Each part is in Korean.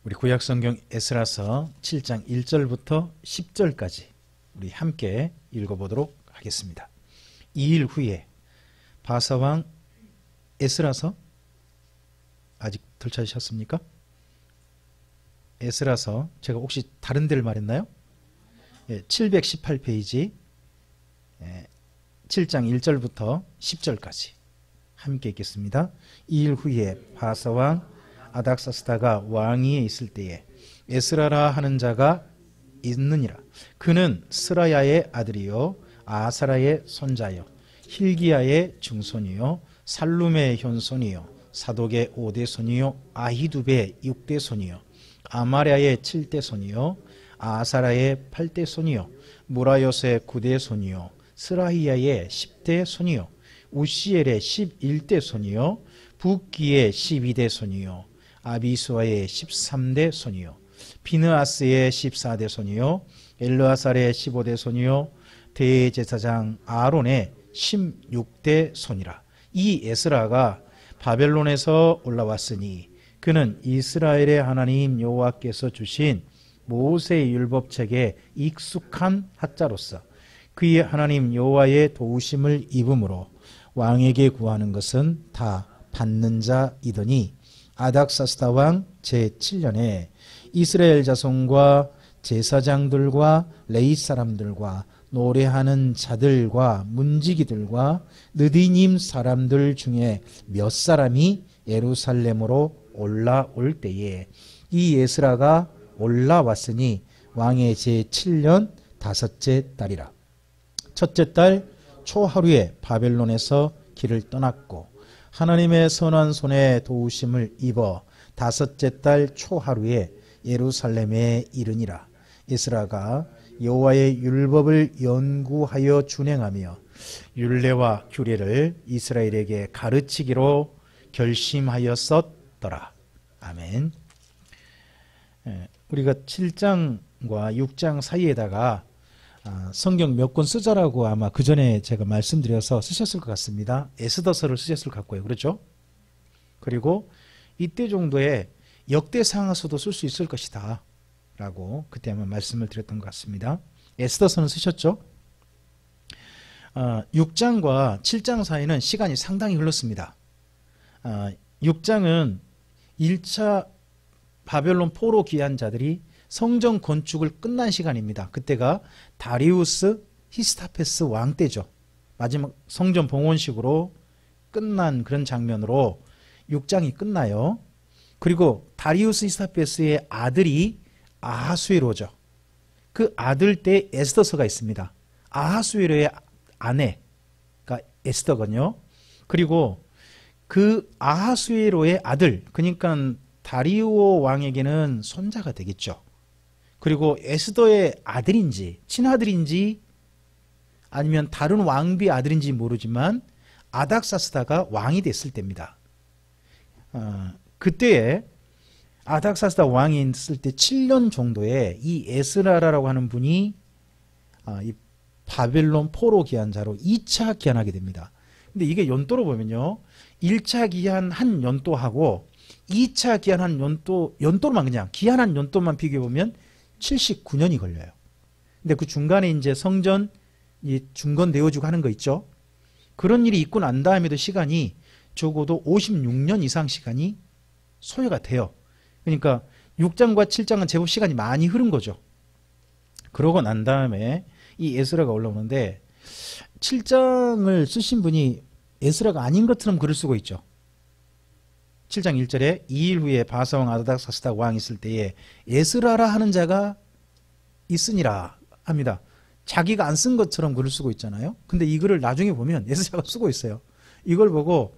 우리 구약성경 에스라서 7장 1절부터 10절까지 우리 함께 읽어보도록 하겠습니다. 2일 후에 바사왕 에스라서 아직 덜 찾으셨습니까? 에스라서 제가 혹시 다른 데를 말했나요? 718페이지 7장 1절부터 10절까지 함께 읽겠습니다. 2일 후에 바사왕 아닥사스다가 왕위에 있을 때에 에스라라 하는 자가 있느니라. 그는 스라야의 아들이요 아사라의 손자요 힐기야의 증손이요 살룸의 현손이요 사독의 5대 손이요 아히두베의 6대 손이요 아마랴의 7대 손이요 아사라의 8대 손이요 무라요스의 9대 손이요 스라히야의 10대 손이요 우시엘의 11대 손이요 붓기의 12대 손이요 아비수아의 13대 손이요 비느아스의 14대 손이요 엘르아살의 15대 손이요 대제사장 아론의 16대 손이라. 이 에스라가 바벨론에서 올라왔으니 그는 이스라엘의 하나님 여호와께서 주신 모세의 율법책에 익숙한 학자로서 그의 하나님 여호와의 도우심을 입음으로 왕에게 구하는 것은 다 받는 자이더니 아닥사스다 왕 제7년에 이스라엘 자손과 제사장들과 레위 사람들과 노래하는 자들과 문지기들과 느디님 사람들 중에 몇 사람이 예루살렘으로 올라올 때에 이 에스라가 올라왔으니 왕의 제7년 다섯째 달이라. 첫째 달 초하루에 바벨론에서 길을 떠났고 하나님의 선한 손에 도우심을 입어 다섯째 달 초하루에 예루살렘에 이르니라. 에스라가 여호와의 율법을 연구하여 준행하며 율례와 규례를 이스라엘에게 가르치기로 결심하였었더라. 아멘. 우리가 7장과 6장 사이에다가 성경 몇 권 쓰자라고 아마 그 전에 제가 말씀드려서 쓰셨을 것 같습니다. 에스더서를 쓰셨을 것 같고요. 그렇죠? 그리고 이때 정도의 역대상에서도 쓸 수 있을 것이다 라고 그때 아마 말씀을 드렸던 것 같습니다. 에스더서는 쓰셨죠? 6장과 7장 사이는 시간이 상당히 흘렀습니다. 6장은 1차 바벨론 포로 귀환 자들이 성전 건축을 끝난 시간입니다. 그때가 다리우스 히스타페스 왕 때죠. 마지막 성전 봉헌식으로 끝난 그런 장면으로 6장이 끝나요. 그리고 다리우스 히스타페스의 아들이 아하수에로죠. 그 아들 때 에스더서가 있습니다. 아하수에로의 아내가 에스더거든요. 그리고 그 아하수에로의 아들, 그러니까 다리오 왕에게는 손자가 되겠죠. 그리고 에스더의 아들인지 친아들인지 아니면 다른 왕비의 아들인지 모르지만 아닥사스다가 왕이 됐을 때입니다. 그때에 아닥사스다 왕이 있을 때 7년 정도에 이 에스라라고 하는 분이 이 바벨론 포로 귀환자로 2차 귀환하게 됩니다. 근데 이게 연도로 보면요. 1차 귀환한 연도하고 2차 귀환한 연도로만 그냥 귀환한 연도만 비교해보면 79년이 걸려요. 근데 그 중간에 이제 성전 중건되어지고 하는 거 있죠. 그런 일이 있고 난 다음에도 시간이 적어도 56년 이상 시간이 소요가 돼요. 그러니까 6장과 7장은 제법 시간이 많이 흐른 거죠. 그러고 난 다음에 이 에스라가 올라오는데 7장을 쓰신 분이 에스라가 아닌 것처럼 글을 쓰고 있죠. 7장 1절에 2일 후에 바사왕 아닥사스다 왕이 있을 때에 에스라라 하는 자가 있으니라 합니다. 자기가 안 쓴 것처럼 글을 쓰고 있잖아요. 근데 이 글을 나중에 보면 에스라가 쓰고 있어요. 이걸 보고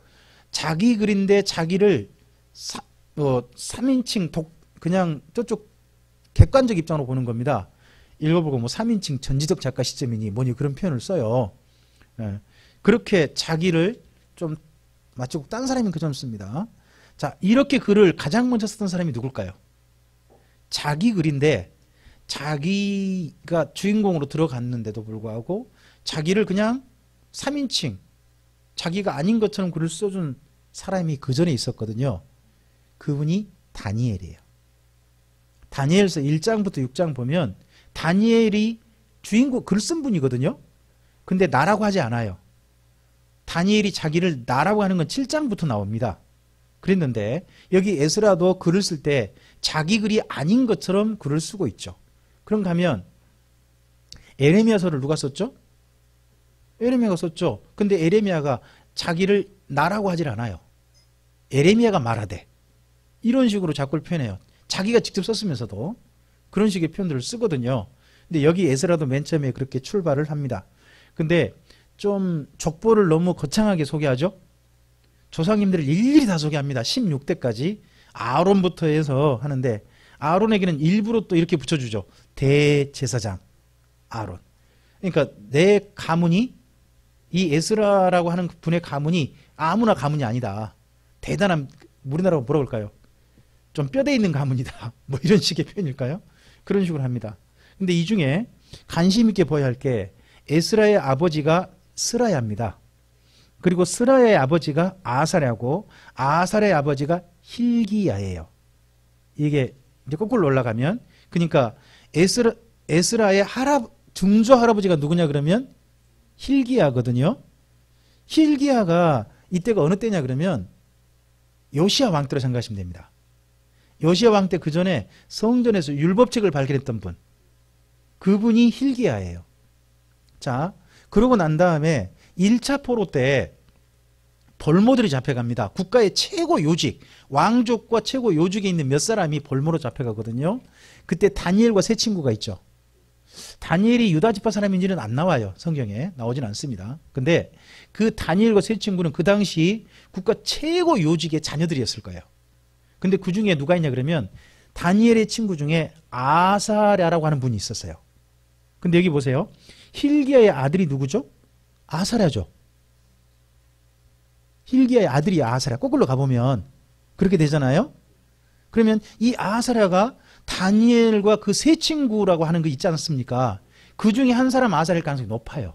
자기 글인데 자기를 3인칭 그냥 저쪽 객관적 입장으로 보는 겁니다. 읽어보고 뭐 3인칭 전지적 작가 시점이니 뭐니 그런 표현을 써요. 그렇게 자기를 좀 마치 딴 사람인 것처럼 씁니다. 자, 이렇게 글을 가장 먼저 썼던 사람이 누굴까요? 자기 글인데 자기가 주인공으로 들어갔는데도 불구하고 자기를 그냥 3인칭 자기가 아닌 것처럼 글을 써준 사람이 그 전에 있었거든요. 그분이 다니엘이에요. 다니엘서 1장부터 6장 보면 다니엘이 주인공 글 쓴 분이거든요. 근데 나라고 하지 않아요. 다니엘이 자기를 나라고 하는 건 7장부터 나옵니다. 그랬는데 여기 에스라도 글을 쓸 때 자기 글이 아닌 것처럼 글을 쓰고 있죠. 그런가 하면 에레미야서를 누가 썼죠? 에레미야가 썼죠. 근데 에레미야가 자기를 나라고 하질 않아요. 에레미야가 말하되 이런 식으로 자꾸 표현해요. 자기가 직접 썼으면서도 그런 식의 표현들을 쓰거든요. 근데 여기 에스라도 맨 처음에 그렇게 출발을 합니다. 근데 좀 족보를 너무 거창하게 소개하죠. 조상님들을 일일이 다 소개합니다. 16대까지 아론부터 해서 하는데 아론에게는 일부러 또 이렇게 붙여주죠. 대제사장 아론. 그러니까 내 가문이 이 에스라라고 하는 분의 가문이 아무나 가문이 아니다. 대단한, 우리나라로 뭐라고 할까요? 좀 뼈대 있는 가문이다. 뭐 이런 식의 표현일까요? 그런 식으로 합니다. 근데 이 중에 관심 있게 보아야 할 게 에스라의 아버지가 스라야입니다. 그리고 스라야의 아버지가 아사랴고 아사랴의 아버지가 힐기야예요. 이게 이제 거꾸로 올라가면 그러니까 에스라의 증조 할아버지가 누구냐 그러면 힐기야거든요. 힐기야가 이때가 어느 때냐 그러면 요시야 왕 때로 생각하시면 됩니다. 요시야 왕 때 그 전에 성전에서 율법책을 발견했던 분, 그분이 힐기야예요. 자, 그러고 난 다음에 1차 포로 때 벌모들이 잡혀갑니다. 국가의 최고 요직, 왕족과 최고 요직에 있는 몇 사람이 벌모로 잡혀가거든요. 그때 다니엘과 세 친구가 있죠. 다니엘이 유다 지파 사람인지는 안 나와요. 성경에 나오진 않습니다. 근데 그 다니엘과 세 친구는 그 당시 국가 최고 요직의 자녀들이었을 거예요. 근데 그 중에 누가 있냐 그러면 다니엘의 친구 중에 아사랴라고 하는 분이 있었어요. 근데 여기 보세요. 힐기야의 아들이 누구죠? 아사랴죠. 힐기야의 아들이 아사랴. 거꾸로 가보면 그렇게 되잖아요. 그러면 이 아사랴가 다니엘과 그 세 친구라고 하는 거 있지 않습니까? 그 중에 한 사람 아사랴일 가능성이 높아요.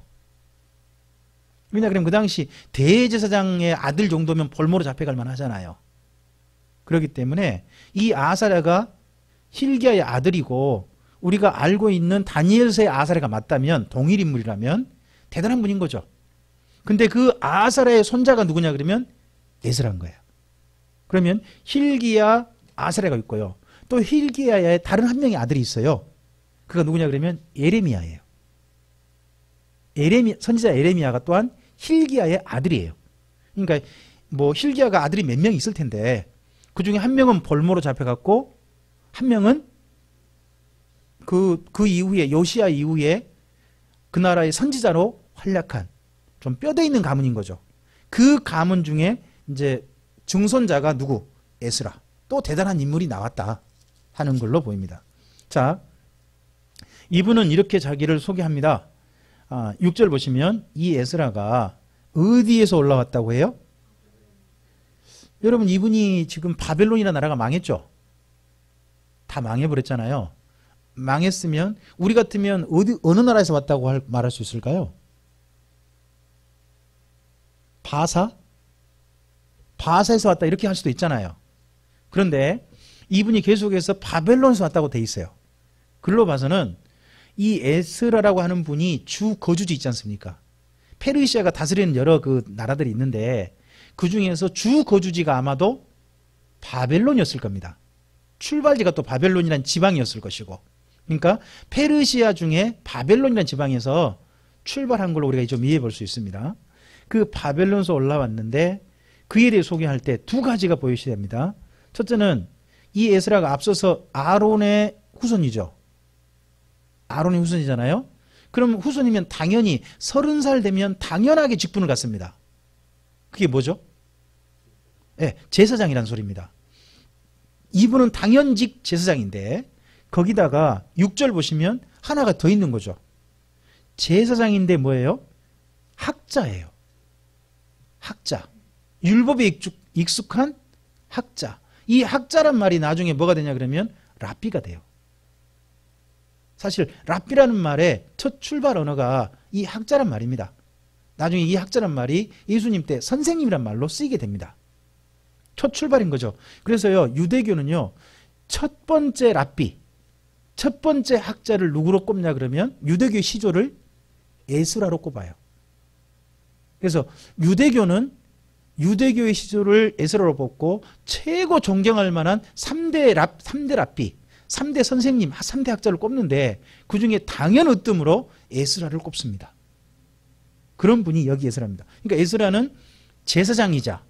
왜냐 그러면 그 당시 대제사장의 아들 정도면 벌모로 잡혀갈 만하잖아요. 그렇기 때문에 이 아사랴가 힐기야의 아들이고 우리가 알고 있는 다니엘서의 아사랴가 맞다면 동일 인물이라면 대단한 분인 거죠. 근데 그 아사랴의 손자가 누구냐 그러면 에스라인 거예요. 그러면 힐기야 아사랴가 있고요. 또 힐기야의 다른 한 명의 아들이 있어요. 그가 누구냐 그러면 예레미야예요. 선지자 예레미야가 또한 힐기야의 아들이에요. 그러니까 뭐 힐기야가 아들이 몇 명 있을 텐데 그 중에 한 명은 벌모로 잡혀갔고 한 명은 그 이후에 요시야 이후에 그 나라의 선지자로 활약한 좀 뼈대 있는 가문인 거죠. 그 가문 중에 이제 증손자가 누구? 에스라. 또 대단한 인물이 나왔다 하는 걸로 보입니다. 자, 이분은 이렇게 자기를 소개합니다. 6절 보시면 이 에스라가 어디에서 올라왔다고 해요? 여러분 이분이 지금 바벨론이라는 나라가 망했죠? 다 망해버렸잖아요. 망했으면 우리 같으면 어느 나라에서 왔다고 말할 수 있을까요? 바사에서 왔다 이렇게 할 수도 있잖아요. 그런데 이분이 계속해서 바벨론에서 왔다고 돼 있어요. 글로 봐서는 이 에스라라고 하는 분이 주 거주지 있지 않습니까? 페르시아가 다스리는 여러 그 나라들이 있는데 그 중에서 주 거주지가 아마도 바벨론이었을 겁니다. 출발지가 또 바벨론이라는 지방이었을 것이고, 그러니까 페르시아 중에 바벨론이라는 지방에서 출발한 걸로 우리가 좀 이해해 볼 수 있습니다. 그 바벨론에서 올라왔는데 그에 대해 소개할 때 두 가지가 보이셔야 됩니다. 첫째는 이 에스라가 앞서서 아론의 후손이죠. 아론의 후손이잖아요. 그럼 후손이면 당연히 30살 되면 당연하게 직분을 갖습니다. 그게 뭐죠? 네, 제사장이라는 소리입니다. 이분은 당연직 제사장인데 거기다가 6절 보시면 하나가 더 있는 거죠. 제사장인데 뭐예요? 학자예요. 학자. 율법에 익숙한 학자. 이 학자란 말이 나중에 뭐가 되냐 그러면 랍비가 돼요. 사실 랍비라는 말의 첫 출발 언어가 이 학자란 말입니다. 나중에 이 학자란 말이 예수님 때 선생님이란 말로 쓰이게 됩니다. 첫 출발인 거죠. 그래서요 유대교는요 첫 번째 랍비, 첫 번째 학자를 누구로 꼽냐 그러면 유대교의 시조를 에스라로 꼽아요. 그래서 유대교는 유대교의 시조를 에스라로 뽑고 최고 존경할 만한 3대 랍비, 3대 선생님, 3대 학자를 꼽는데 그중에 당연 으뜸으로 에스라를 꼽습니다. 그런 분이 여기 에스라입니다. 그러니까 에스라는 제사장이자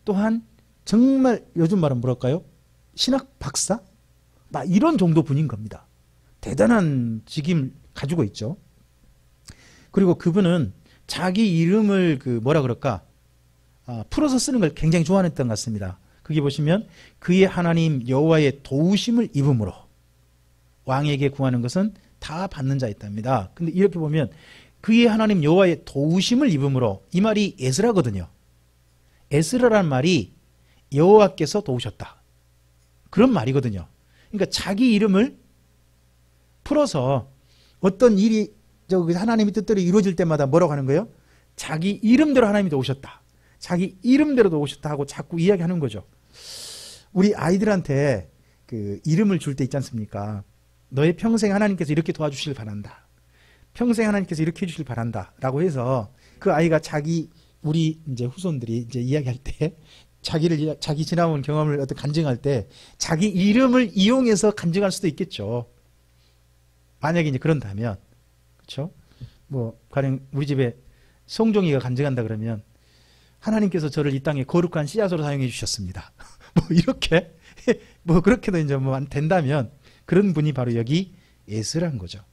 또한 정말 요즘 말은 뭐랄까요? 신학 박사? 막 이런 정도 분인 겁니다. 대단한 직임을 가지고 있죠. 그리고 그분은 자기 이름을 뭐라 그럴까? 풀어서 쓰는 걸 굉장히 좋아했던 것 같습니다. 거기 보시면 그의 하나님 여호와의 도우심을 입음으로 왕에게 구하는 것은 다 받는 자였답니다. 근데 이렇게 보면 그의 하나님 여호와의 도우심을 입음으로 이 말이 에스라거든요. 에스라란 말이 여호와께서 도우셨다. 그런 말이거든요. 그러니까 자기 이름을 풀어서 어떤 일이 하나님의 뜻대로 이루어질 때마다 뭐라고 하는 거예요? 자기 이름대로 하나님이 도우셨다. 자기 이름대로 도우셨다 하고 자꾸 이야기하는 거죠. 우리 아이들한테 그 이름을 줄 때 있지 않습니까? 너의 평생 하나님께서 이렇게 도와주시길 바란다. 평생 하나님께서 이렇게 해주시길 바란다. 라고 해서 그 아이가 우리 이제 후손들이 이제 이야기할 때 자기 지나온 경험을 어떤 간증할 때 자기 이름을 이용해서 간증할 수도 있겠죠. 만약에 이제 그런다면, 그렇죠? 가령 우리 집에 송종이가 간증한다 그러면 하나님께서 저를 이 땅에 거룩한 씨앗으로 사용해 주셨습니다. 이렇게 그렇게도 이제 된다면 그런 분이 바로 여기 에스라인 거죠.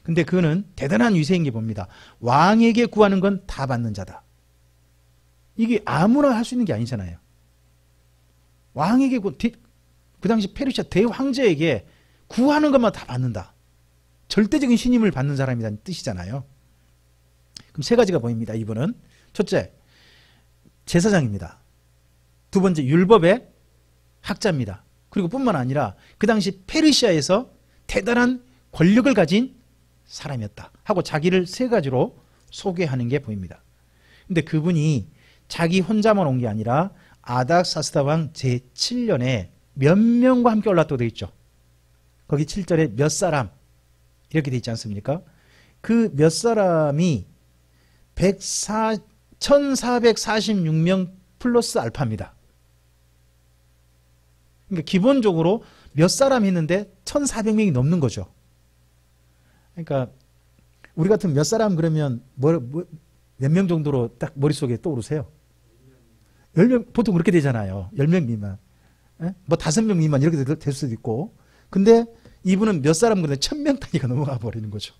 근데 그거는 대단한 위세인 게 봅니다. 왕에게 구하는 건 다 받는 자다. 이게 아무나 할 수 있는 게 아니잖아요. 왕에게 그 당시 페르시아 대황제에게 구하는 것만 다 받는다. 절대적인 신임을 받는 사람이라는 뜻이잖아요. 그럼 세 가지가 보입니다. 이분은 첫째, 제사장입니다. 두 번째, 율법의 학자입니다. 그리고 뿐만 아니라 그 당시 페르시아에서 대단한 권력을 가진 사람이었다 하고 자기를 세 가지로 소개하는 게 보입니다. 근데 그분이 자기 혼자만 온 게 아니라 아닥사스다 왕 제7년에 몇 명과 함께 올랐다고 되어 있죠. 거기 7절에 몇 사람 이렇게 되어 있지 않습니까? 그 몇 사람이 1446명 플러스 알파입니다. 그러니까 기본적으로 몇 사람이 있는데 1400명이 넘는 거죠. 그러니까 우리 같은 몇 사람 그러면 몇 명 정도로 딱 머릿속에 떠오르세요? 10명, 보통 그렇게 되잖아요. 10명 미만. 5명 미만 이렇게 될 수도 있고. 근데 이분은 몇 사람 그런데 1000명 단위가 넘어가 버리는 거죠.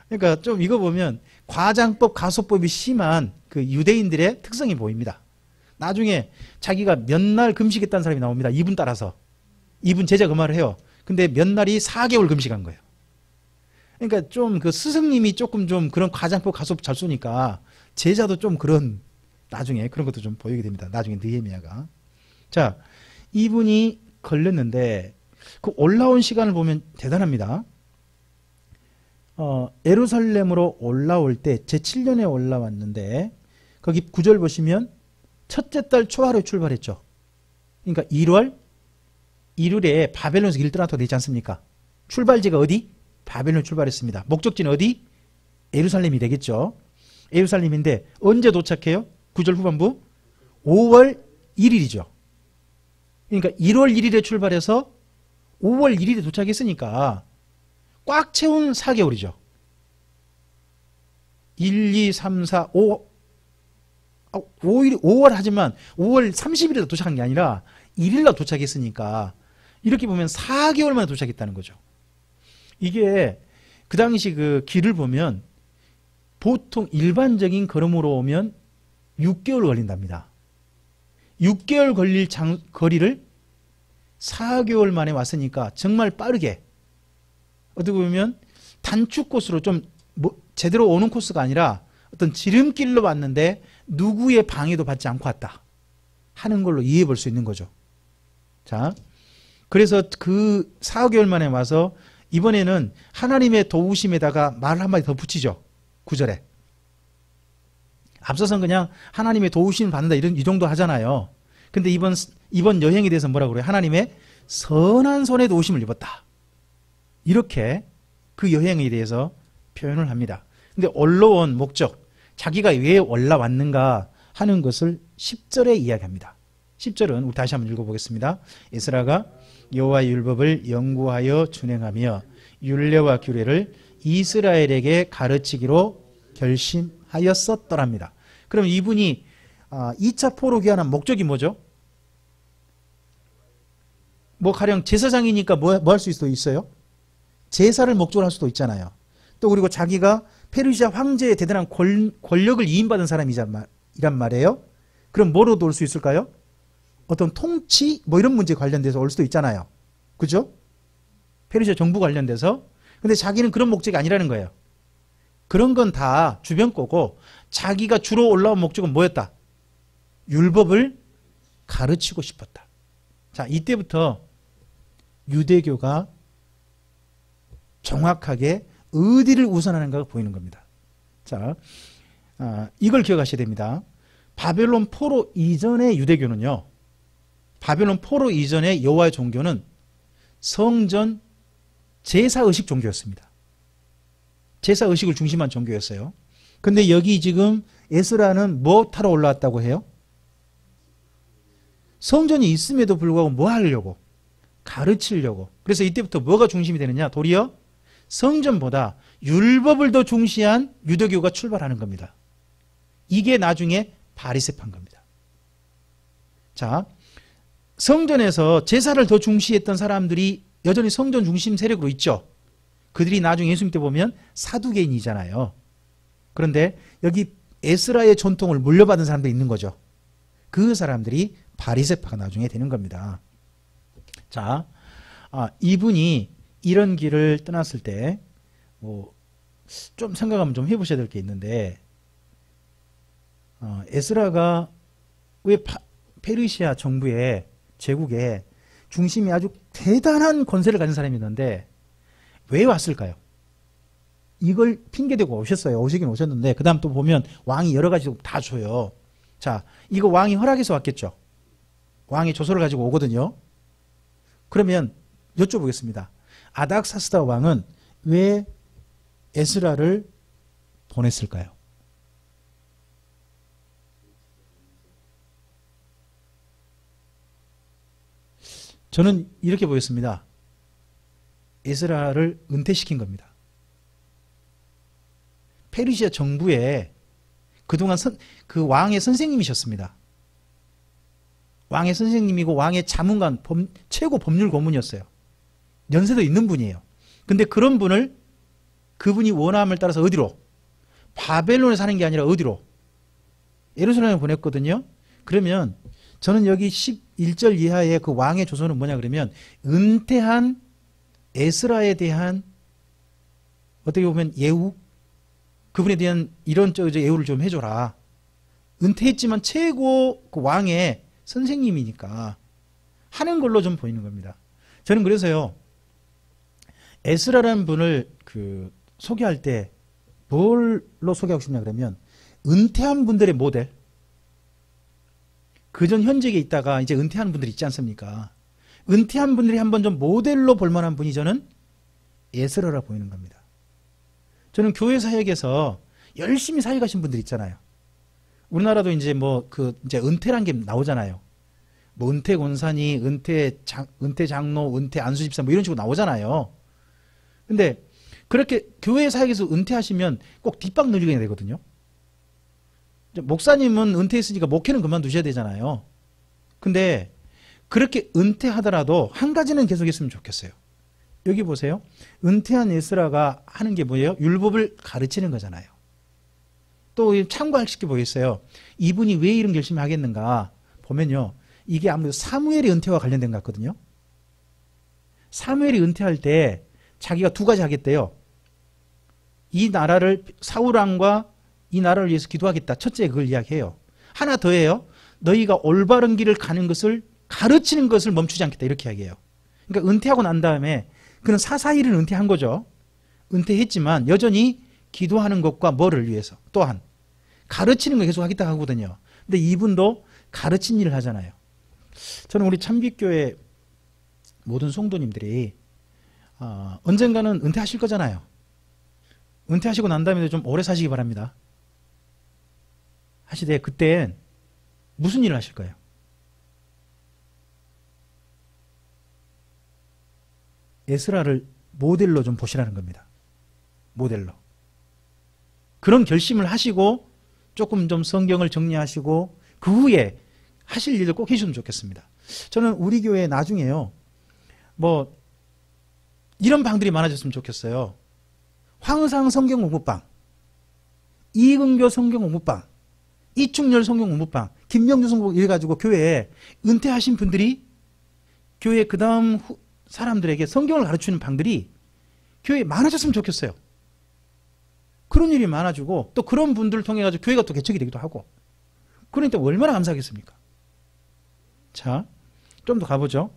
그러니까 좀 이거 보면 과장법, 가소법이 심한 그 유대인들의 특성이 보입니다. 나중에 자기가 몇 날 금식했다는 사람이 나옵니다. 이분 따라서. 이분 제자 그 말을 해요. 근데 몇 날이 4개월 금식한 거예요. 그러니까 좀 그 스승님이 조금 좀 그런 과장법, 가소법 잘 쏘니까 제자도 좀 그런 나중에 그런 것도 좀 보이게 됩니다. 나중에 느헤미야가. 자, 이분이 걸렸는데 그 올라온 시간을 보면 대단합니다. 예루살렘으로 올라올 때 제7년에 올라왔는데 거기 9절 보시면 첫째 달 초하루에 출발했죠. 그러니까 1월에 바벨론에서 길 떠났다고 되지 않습니까? 출발지가 어디? 바벨론 출발했습니다. 목적지는 어디? 예루살렘이 되겠죠. 예루살렘인데 언제 도착해요? 9절 후반부 5월 1일이죠. 그러니까 1월 1일에 출발해서 5월 1일에 도착했으니까 꽉 채운 4개월이죠. 1, 2, 3, 4, 5, 5월 하지만 5월 30일에 도착한 게 아니라 1일날 도착했으니까 이렇게 보면 4개월 만에 도착했다는 거죠. 이게 그 당시 그 길을 보면 보통 일반적인 걸음으로 오면 6개월 걸린답니다. 6개월 걸릴 거리를 4개월 만에 왔으니까 정말 빠르게 어떻게 보면 단축 코스로 좀 제대로 오는 코스가 아니라 어떤 지름길로 왔는데 누구의 방해도 받지 않고 왔다 하는 걸로 이해해 볼 수 있는 거죠. 자, 그래서 그 4개월 만에 와서 이번에는 하나님의 도우심에다가 말 한마디 더 붙이죠. 9절에. 앞서서는 그냥 하나님의 도우심을 받는다 이 정도 하잖아요. 근데 이번 여행에 대해서 뭐라고 그래요? 하나님의 선한 손에 도우심을 입었다. 이렇게 그 여행에 대해서 표현을 합니다. 근데 올라온 목적, 자기가 왜 올라왔는가 하는 것을 10절에 이야기합니다. 10절은 우리 다시 한번 읽어보겠습니다. 에스라가 여호와의 율법을 연구하여 준행하며 율례와 규례를 이스라엘에게 가르치기로 결심하였었더랍니다. 그럼 이분이 2차 포로 귀환한 목적이 뭐죠? 뭐 가령 제사장이니까 뭐 할 수 있어요? 제사를 목적으로 할 수도 있잖아요. 또 그리고 자기가 페르시아 황제의 대단한 권력을 이임받은 사람이란 말이에요. 그럼 뭐로도 올 수 있을까요? 어떤 통치 뭐 이런 문제 관련돼서 올 수도 있잖아요. 그죠? 페르시아 정부 관련돼서. 근데 자기는 그런 목적이 아니라는 거예요. 그런 건 다 주변 거고 자기가 주로 올라온 목적은 뭐였다? 율법을 가르치고 싶었다. 자, 이때부터 유대교가 정확하게 어디를 우선하는가가 보이는 겁니다. 자, 이걸 기억하셔야 됩니다. 바벨론 포로 이전의 유대교는요, 바벨론 포로 이전의 여호와의 종교는 성전 제사의식 종교였습니다. 제사의식을 중심한 종교였어요. 근데 여기 지금 에스라는 뭐 타러 올라왔다고 해요? 성전이 있음에도 불구하고 뭐 하려고? 가르치려고. 그래서 이때부터 뭐가 중심이 되느냐? 도리어 성전보다 율법을 더 중시한 유대교가 출발하는 겁니다. 이게 나중에 바리새파인 겁니다. 자, 성전에서 제사를 더 중시했던 사람들이 여전히 성전 중심 세력으로 있죠. 그들이 나중에 예수님 때 보면 사두개인이잖아요. 그런데 여기 에스라의 전통을 물려받은 사람들이 있는 거죠. 그 사람들이 바리새파가 나중에 되는 겁니다. 자, 이분이 이런 길을 떠났을 때 좀 생각하면 좀 해보셔야 될 게 있는데, 에스라가 왜 페르시아 정부의 제국의 중심이 아주 대단한 권세를 가진 사람이 있는데 왜 왔을까요? 이걸 핑계대고 오셨어요. 오시긴 오셨는데 그 다음 또 보면 왕이 여러 가지 다 줘요. 자, 이거 왕이 허락해서 왔겠죠. 왕이 조서를 가지고 오거든요. 그러면 여쭤보겠습니다. 아닥사스다 왕은 왜 에스라를 보냈을까요? 저는 이렇게 보였습니다. 에스라를 은퇴시킨 겁니다. 페르시아 정부에 그동안 그 왕의 선생님이셨습니다. 왕의 선생님이고 왕의 자문관, 최고 법률 고문이었어요. 연세도 있는 분이에요. 근데 그런 분을 그분이 원함을 따라서 어디로? 바벨론에 사는 게 아니라 어디로? 예루살렘에 보냈거든요. 그러면 저는 여기 11절 이하의 그 왕의 조서는 뭐냐 그러면 은퇴한 에스라에 대한 어떻게 보면 예우? 그분에 대한 이런 예우를 좀 해줘라. 은퇴했지만 최고 그 왕의 선생님이니까 하는 걸로 좀 보이는 겁니다. 저는 그래서요, 에스라라는 분을 소개할 때 뭘로 소개하고 싶냐 그러면 은퇴한 분들의 모델. 그전 현직에 있다가 이제 은퇴한 분들 있지 않습니까? 은퇴한 분들이 한번 좀 모델로 볼 만한 분이 저는 에스라라 보이는 겁니다. 저는 교회 사역에서 열심히 사역하신 분들 있잖아요. 우리나라도 이제 이제 은퇴란 게 나오잖아요. 뭐 은퇴 권사니, 은퇴 장로, 은퇴 안수집사 뭐 이런 식으로 나오잖아요. 근데 그렇게 교회 사역에서 은퇴하시면 꼭 뒷방 늘리게 되거든요. 목사님은 은퇴했으니까 목회는 그만두셔야 되잖아요. 근데 그렇게 은퇴하더라도 한 가지는 계속했으면 좋겠어요. 여기 보세요. 은퇴한 에스라가 하는 게 뭐예요? 율법을 가르치는 거잖아요. 또 참고할 게 보였어요. 이분이 왜 이런 결심을 하겠는가 보면요, 이게 아무래도 사무엘의 은퇴와 관련된 것 같거든요. 사무엘이 은퇴할 때 자기가 두 가지 하겠대요. 이 나라를, 사울왕과 이 나라를 위해서 기도하겠다. 첫째 그걸 이야기해요. 하나 더 해요. 너희가 올바른 길을 가는 것을 가르치는 것을 멈추지 않겠다. 이렇게 이야기해요. 그러니까 은퇴하고 난 다음에 그는 사사일은 은퇴한 거죠. 은퇴했지만 여전히 기도하는 것과 뭐를 위해서 또한 가르치는 걸 계속 하겠다 하거든요. 근데 이분도 가르친 일을 하잖아요. 저는 우리 참빛교회 모든 성도님들이 언젠가는 은퇴하실 거잖아요. 은퇴하시고 난 다음에도 좀 오래 사시기 바랍니다. 하시되 그때 무슨 일을 하실 거예요? 에스라를 모델로 좀 보시라는 겁니다. 모델로. 그런 결심을 하시고 조금 좀 성경을 정리하시고 그 후에 하실 일을 꼭 해주시면 좋겠습니다. 저는 우리 교회에 나중에요. 뭐 이런 방들이 많아졌으면 좋겠어요. 황상 성경 공부방, 이근교 성경 공부방, 이충렬 성경 공부방, 김명주 성경 이래가지고 교회에 은퇴하신 분들이 교회 그 다음 사람들에게 성경을 가르치는 방들이 교회에 많아졌으면 좋겠어요. 그런 일이 많아지고 또 그런 분들을 통해 가지고 교회가 또 개척이 되기도 하고 그러니까 얼마나 감사하겠습니까? 자, 좀 더 가보죠.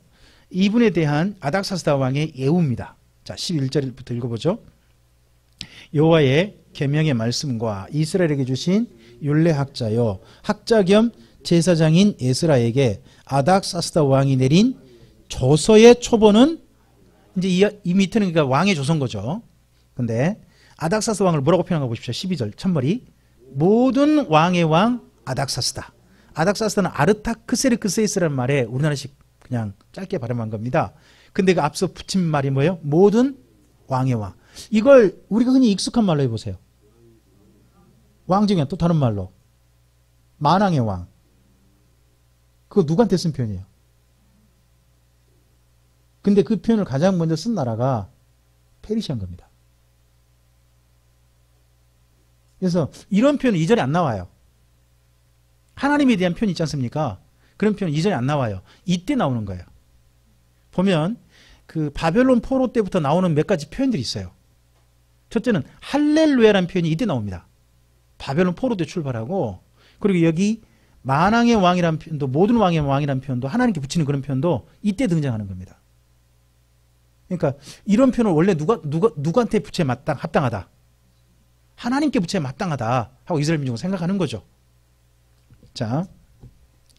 이분에 대한 아닥사스다 왕의 예우입니다. 자, 11절부터 읽어보죠. 여호와의 계명의 말씀과 이스라엘에게 주신 율례학자요 학자 겸 제사장인 에스라에게 아닥사스다 왕이 내린 조서의 초본은 이제 이 밑에는 그러니까 왕의 조서인 거죠. 근데 아닥사스 왕을 뭐라고 표현하고 보십시오. 12절 첫머리 모든 왕의 왕 아닥사스다. 아닥사스다는 아르타크세르크세이스라는 말에 우리나라식 그냥 짧게 발음한 겁니다. 근데 그 앞서 붙인 말이 뭐예요? 모든 왕의 왕. 이걸 우리가 흔히 익숙한 말로 해보세요. 왕 중에 또 다른 말로 만왕의 왕. 그거 누구한테 쓴 표현이에요? 근데 그 표현을 가장 먼저 쓴 나라가 페르시아인 겁니다. 그래서 이런 표현은 이전에 안 나와요. 하나님에 대한 표현이 있지 않습니까? 그런 표현 이전에 안 나와요. 이때 나오는 거예요. 보면 그 바벨론 포로 때부터 나오는 몇 가지 표현들이 있어요. 첫째는 할렐루야라는 표현이 이때 나옵니다. 바벨론 포로 때 출발하고 그리고 여기 만왕의 왕이라는 표현도 모든 왕의 왕이라는 표현도 하나님께 붙이는 그런 표현도 이때 등장하는 겁니다. 그러니까 이런 표현을 원래 누구한테 붙여야 합당하다. 하나님께 붙여야 마땅하다 하고 이스라엘 민족은 생각하는 거죠. 자,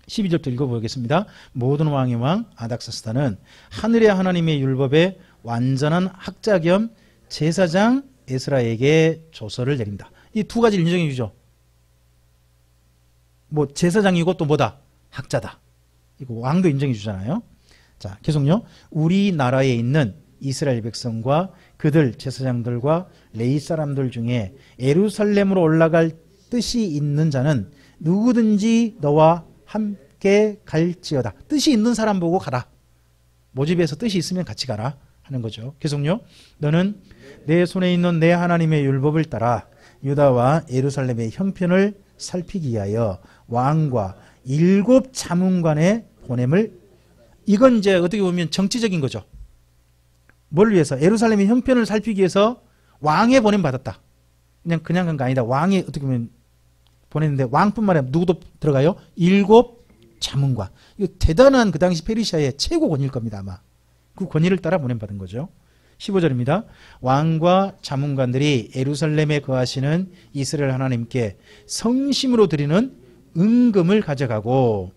12절부터 읽어보겠습니다. 모든 왕의 왕 아닥사스다는 하늘의 하나님의 율법의 완전한 학자 겸 제사장 에스라에게 조서를 내린다. 이 두 가지를 인정해 주죠. 뭐 제사장이고 또 뭐다? 학자다. 이거 왕도 인정해 주잖아요. 자, 계속요. 우리나라에 있는 이스라엘 백성과 그들 제사장들과 레위 사람들 중에 예루살렘으로 올라갈 뜻이 있는 자는 누구든지 너와 함께 갈지어다. 뜻이 있는 사람 보고 가라. 모집에서 뜻이 있으면 같이 가라 하는 거죠. 계속요. 너는 내 손에 있는 내 하나님의 율법을 따라 유다와 예루살렘의 형편을 살피기 위하여 왕과 7 자문관의 보냄을 이건 이제 어떻게 보면 정치적인 거죠. 뭘 위해서? 예루살렘의 형편을 살피기 위해서 왕의 보냄 받았다. 그냥 간 거 아니다. 왕이 어떻게 보면 보냈는데 왕뿐만 아니라 누구도 들어가요? 7 자문관. 이거 대단한 그 당시 페르시아의 최고 권위일 겁니다. 아마. 그 권위를 따라 보냄 받은 거죠. 15절입니다. 왕과 자문관들이 예루살렘에 거하시는 이스라엘 하나님께 성심으로 드리는 은금을 가져가고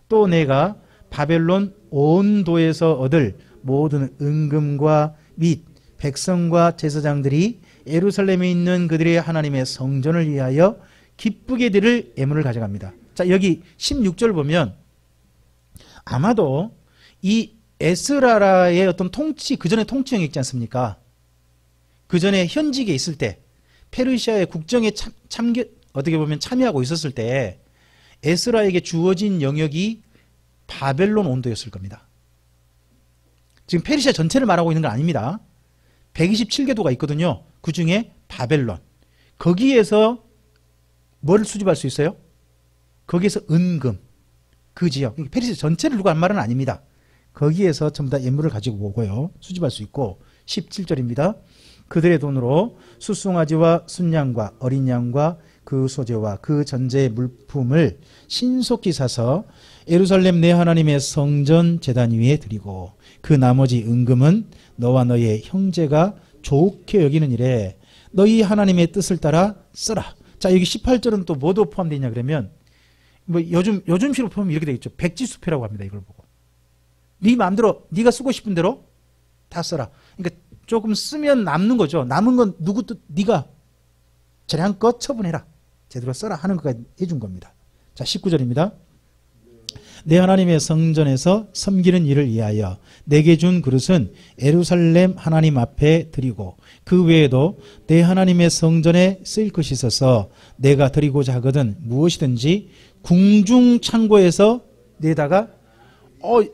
또 내가 바벨론 온 도에서 얻을 모든 은금과 및 백성과 제사장들이 예루살렘에 있는 그들의 하나님의 성전을 위하여 기쁘게 드릴 예물을 가져갑니다. 자, 여기 16절 보면 아마도 이 에스라라의 어떤 통치, 그 전에 통치형이 있지 않습니까? 그 전에 현직에 있을 때 페르시아의 국정에 어떻게 보면 참여하고 있었을 때 에스라에게 주어진 영역이 바벨론 온도였을 겁니다. 지금 페르시아 전체를 말하고 있는 건 아닙니다. 127개도가 있거든요. 그 중에 바벨론. 거기에서 뭘 수집할 수 있어요? 거기에서 은금. 그 지역. 페르시아 전체를 누가 한 말은 아닙니다. 거기에서 전부 다 예물을 가지고 오고요. 수집할 수 있고 17절입니다. 그들의 돈으로 수송아지와 순양과 어린 양과 그 소재와 그 전제의 물품을 신속히 사서 예루살렘 내 하나님의 성전 제단 위에 드리고 그 나머지 은금은 너와 너의 형제가 좋게 여기는 일에 너희 하나님의 뜻을 따라 쓰라. 자, 여기 18절은 또 뭐도 포함되어 있냐 그러면 뭐 요즘식으로 포함하면 이렇게 되겠죠. 백지수표라고 합니다. 이걸 보고 네 마음대로 네가 쓰고 싶은 대로 다 써라. 그러니까 조금 쓰면 남는 거죠. 남은 건 누구 뜻? 네가 재량껏 처분해라. 제대로 써라 하는 것까지 해준 겁니다. 자, 19절입니다. 내 하나님의 성전에서 섬기는 일을 위하여 내게 준 그릇은 예루살렘 하나님 앞에 드리고 그 외에도 내 하나님의 성전에 쓰일 것이 있어서 내가 드리고자 하거든 무엇이든지 궁중창고에서 내다가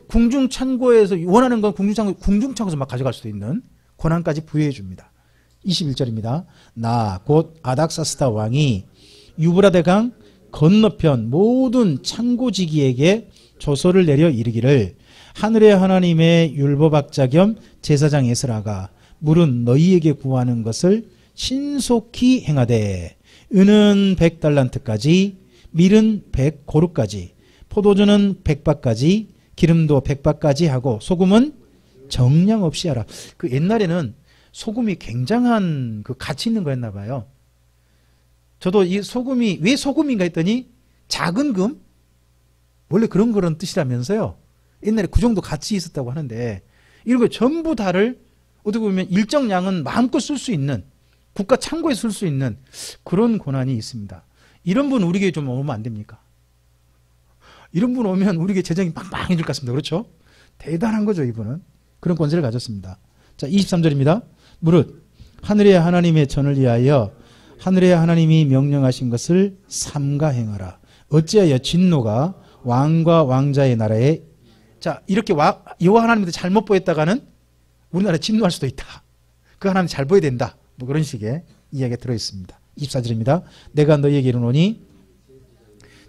궁중창고에서 원하는 건 궁중창고에서 막 가져갈 수도 있는 권한까지 부여해 줍니다. 21절입니다. 나 곧 아닥사스다 왕이 유브라데 강 건너편 모든 창고지기에게 조서를 내려 이르기를 하늘의 하나님의 율법학자 겸 제사장 에스라가 물은 너희에게 구하는 것을 신속히 행하되 은은 100달란트까지 밀은 100고루까지 포도주는 100바까지 기름도 100바까지 하고 소금은 정량 없이 하라. 그 옛날에는 소금이 굉장한 그 가치 있는 거였나 봐요. 저도 이 소금이 왜 소금인가 했더니 작은 금? 원래 그런 뜻이라면서요. 옛날에 그 정도 가치 있었다고 하는데 이런 거 전부 다를 어떻게 보면 일정 양은 마음껏 쓸 수 있는 국가 창고에 쓸 수 있는 그런 권한이 있습니다. 이런 분 우리에게 좀 오면 안 됩니까? 이런 분 오면 우리에게 재정이 빵빵해질 것 같습니다. 그렇죠? 대단한 거죠, 이분은. 그런 권세를 가졌습니다. 자, 23절입니다. 무릇 하늘의 하나님의 전을 위하여 하늘의 하나님이 명령하신 것을 삼가 행하라. 어찌하여 진노가 왕과 왕자의 나라에 자 이렇게 여호와 하나님한테 잘못 보였다가는 우리나라에 진노할 수도 있다. 그 하나님 잘 보여야 된다. 뭐 그런 식의 이야기가 들어있습니다. 24절입니다. 내가 너희에게 이르노니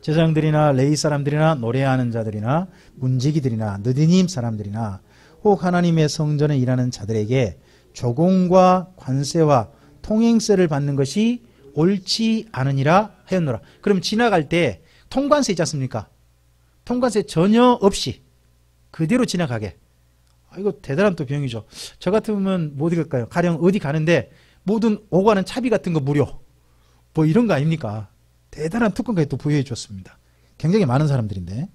제사장들이나 레위 사람들이나 노래하는 자들이나 문지기들이나 느디님 사람들이나 혹 하나님의 성전에 일하는 자들에게 조공과 관세와 통행세를 받는 것이 옳지 않으니라 하였노라. 그럼 지나갈 때 통관세 있지 않습니까? 통관세 전혀 없이 그대로 지나가게. 이거 대단한 또 비용이죠. 저 같으면 뭐 어디 갈까요? 가령 어디 가는데 모든 오고 가는 차비 같은 거 무료. 뭐 이런 거 아닙니까? 대단한 특권까지 또 부여해 줬습니다. 굉장히 많은 사람들인데.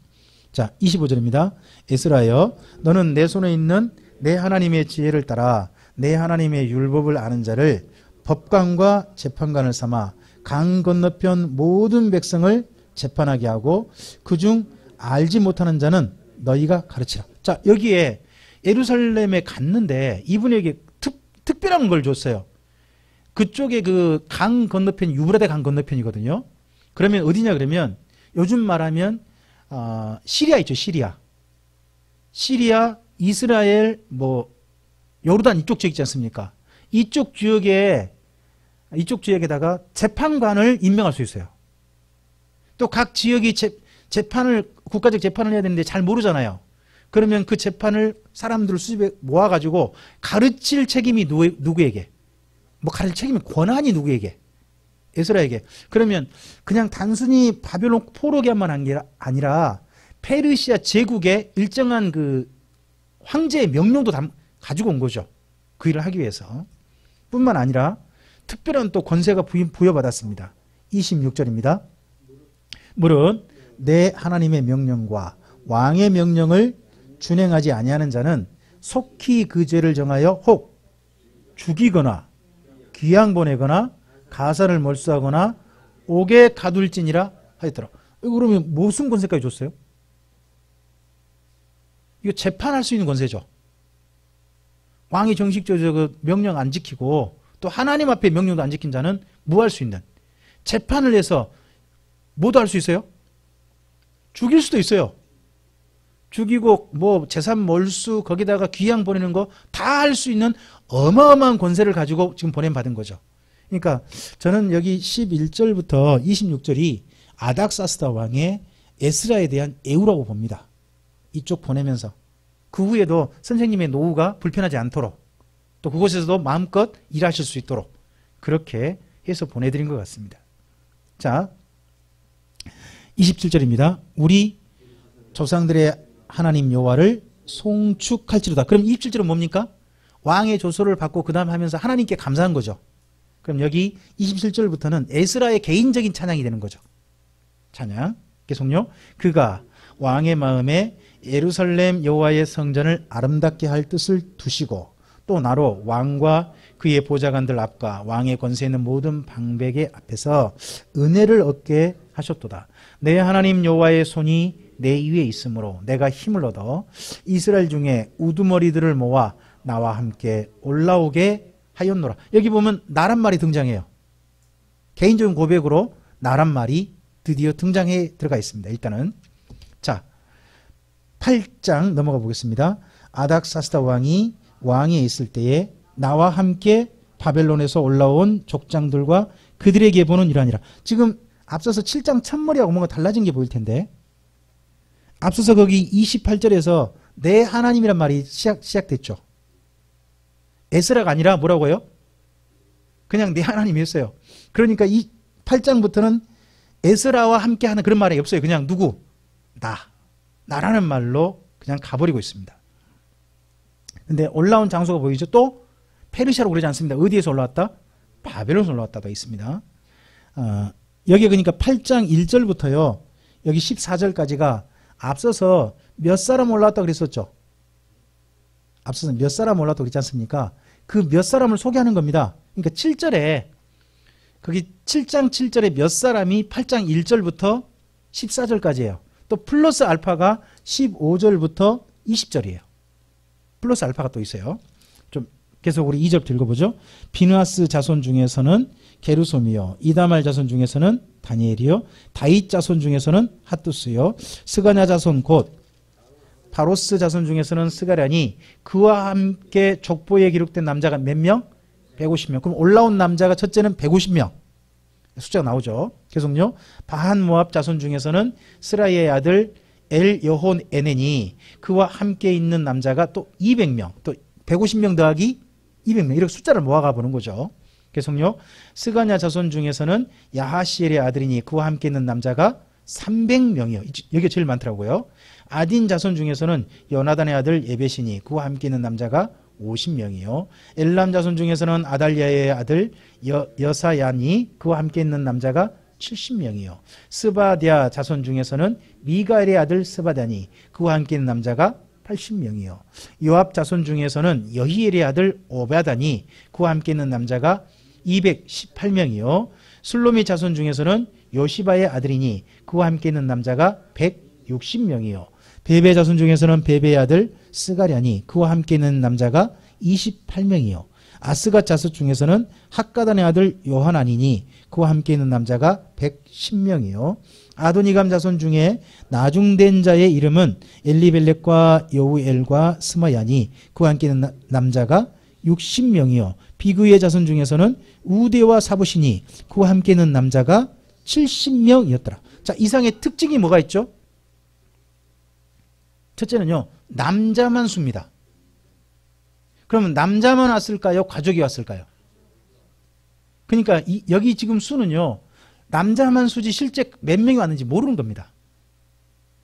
자, 25절입니다. 에스라여 너는 내 손에 있는 내 하나님의 지혜를 따라 내 하나님의 율법을 아는 자를 법관과 재판관을 삼아 강 건너편 모든 백성을 재판하게 하고 그중 알지 못하는 자는 너희가 가르치라. 자, 여기에 예루살렘에 갔는데 이분에게 특별한 걸 줬어요. 그쪽에 그 강 건너편 유브라데 강 건너편이거든요. 그러면 어디냐 그러면 요즘 말하면 시리아 있죠. 시리아, 이스라엘, 뭐 요르단 이쪽 지역 있지 않습니까? 이쪽 지역에다가 재판관을 임명할 수 있어요. 또 각 지역이 국가적 재판을 해야 되는데 잘 모르잖아요. 그러면 그 재판을 사람들을 수집해 모아가지고 가르칠 책임이 누구에게? 뭐 가르칠 책임이 권한이 누구에게? 에스라에게. 그러면 그냥 단순히 바벨론 포로기만 한 게 아니라 페르시아 제국의 일정한 그 황제의 명령도 가지고 온 거죠. 그 일을 하기 위해서. 뿐만 아니라 특별한 또 권세가 부여받았습니다. 26절입니다. 무릇 내 하나님의 명령과 왕의 명령을 준행하지 아니하는 자는 속히 그 죄를 정하여 혹 죽이거나 귀양 보내거나 가사를 몰수하거나 옥에 가둘지니라 하였더라. 그러면 무슨 권세까지 줬어요? 이거 재판할 수 있는 권세죠. 왕이 정식적으로 명령 안 지키고 또 하나님 앞에 명령도 안 지킨 자는 뭐 할 수 있는 재판을 해서 뭐도 할 수 있어요? 죽일 수도 있어요. 죽이고 뭐 재산 몰수 거기다가 귀양 보내는 거 다 할 수 있는 어마어마한 권세를 가지고 지금 보냄받은 거죠. 그러니까 저는 여기 11절부터 26절이 아닥사스다 왕의 에스라에 대한 애우라고 봅니다. 이쪽 보내면서 그 후에도 선생님의 노후가 불편하지 않도록 또 그곳에서도 마음껏 일하실 수 있도록 그렇게 해서 보내드린 것 같습니다. 자, 27절입니다. 우리 조상들의 하나님 여호와를 송축할지로다. 그럼 27절은 뭡니까? 왕의 조서를 받고 그 다음 하면서 하나님께 감사한 거죠. 그럼 여기 27절부터는 에스라의 개인적인 찬양이 되는 거죠. 찬양. 계속요. 그가 왕의 마음에 예루살렘 여호와의 성전을 아름답게 할 뜻을 두시고 또 또 나로 왕과 그의 보좌관들 앞과 왕의 권세 있는 모든 방백의 앞에서 은혜를 얻게 하셨도다. 내 하나님 여호와의 손이 내 위에 있으므로 내가 힘을 얻어 이스라엘 중에 우두머리들을 모아 나와 함께 올라오게 하였노라. 여기 보면 나란 말이 등장해요. 개인적인 고백으로 나란 말이 드디어 등장해 들어가 있습니다. 일단은 자 8장 넘어가 보겠습니다. 아닥사스다 왕이 왕위에 있을 때에 나와 함께 바벨론에서 올라온 족장들과 그들에게 보는 이러하니라. 지금 앞서서 7장 첫머리하고 뭔가 달라진 게 보일 텐데 앞서서 거기 28절에서 내 하나님이란 말이 시작됐죠. 에스라가 아니라 뭐라고요? 그냥 내 하나님이었어요. 그러니까 이 8장부터는 에스라와 함께하는 그런 말이 없어요. 그냥 누구? 나라는 말로 그냥 가버리고 있습니다. 근데 올라온 장소가 보이죠? 또 페르시아로 그러지 않습니다. 어디에서 올라왔다? 바벨론에서 올라왔다가 있습니다. 여기 그러니까 8장 1절부터요. 여기 14절까지가 앞서서 몇 사람 올라왔다 그랬었죠? 앞서서 몇 사람 올라왔다 그랬지 않습니까? 그 몇 사람을 소개하는 겁니다. 그러니까 7절에 거기 7장 7절에 몇 사람이 8장 1절부터 14절까지예요. 또 플러스 알파가 15절부터 20절이에요. 플러스 알파가 또 있어요. 좀 계속 우리 2절부터 읽어보죠. 비느하스 자손 중에서는 게르솜이요, 이다말 자손 중에서는 다니엘이요, 다윗 자손 중에서는 핫두스요, 스가냐 자손 곧 바로스 자손 중에서는 스가랴니 그와 함께 족보에 기록된 남자가 몇 명? 150명. 그럼 올라온 남자가 첫째는 150명. 숫자가 나오죠. 계속요. 바한 모압 자손 중에서는 스라이의 아들 엘 여혼 에넨이 그와 함께 있는 남자가 또 200명. 또 150명 더하기 200명. 이렇게 숫자를 모아가 보는 거죠. 계속요. 스가냐 자손 중에서는 야하시엘의 아들이니 그와 함께 있는 남자가 300명이요. 여기가 제일 많더라고요. 아딘 자손 중에서는 요나단의 아들 예벳이니 그와 함께 있는 남자가 50명이요. 엘람 자손 중에서는 아달랴의 아들 여사야니 그와 함께 있는 남자가 70명이요. 스바디아 자손 중에서는 미가엘의 아들 스바다니 그와 함께 있는 남자가 80명이요. 요압 자손 중에서는 여히엘의 아들 오바다니 그와 함께 있는 남자가 218명이요. 슬로미 자손 중에서는 요시바의 아들이니 그와 함께 있는 남자가 160명이요. 베베 자손 중에서는 베베의 아들 스가랴니 그와 함께 있는 남자가 28명이요. 아스갓 자손 중에서는 학가단의 아들 요하나니니 그와 함께 있는 남자가 110명이요. 아도니감 자손 중에 나중된 자의 이름은 엘리벨렉과 여우엘과 스마야니 그와 함께 있는 남자가 60명이요. 비그의 자손 중에서는 우데와 사부시니 그와 함께 있는 남자가 70명이었더라. 자, 이상의 특징이 뭐가 있죠? 첫째는요, 남자만 수입니다. 그러면 남자만 왔을까요? 가족이 왔을까요? 그러니까 여기 지금 수는요, 남자만 수지 실제 몇 명이 왔는지 모르는 겁니다.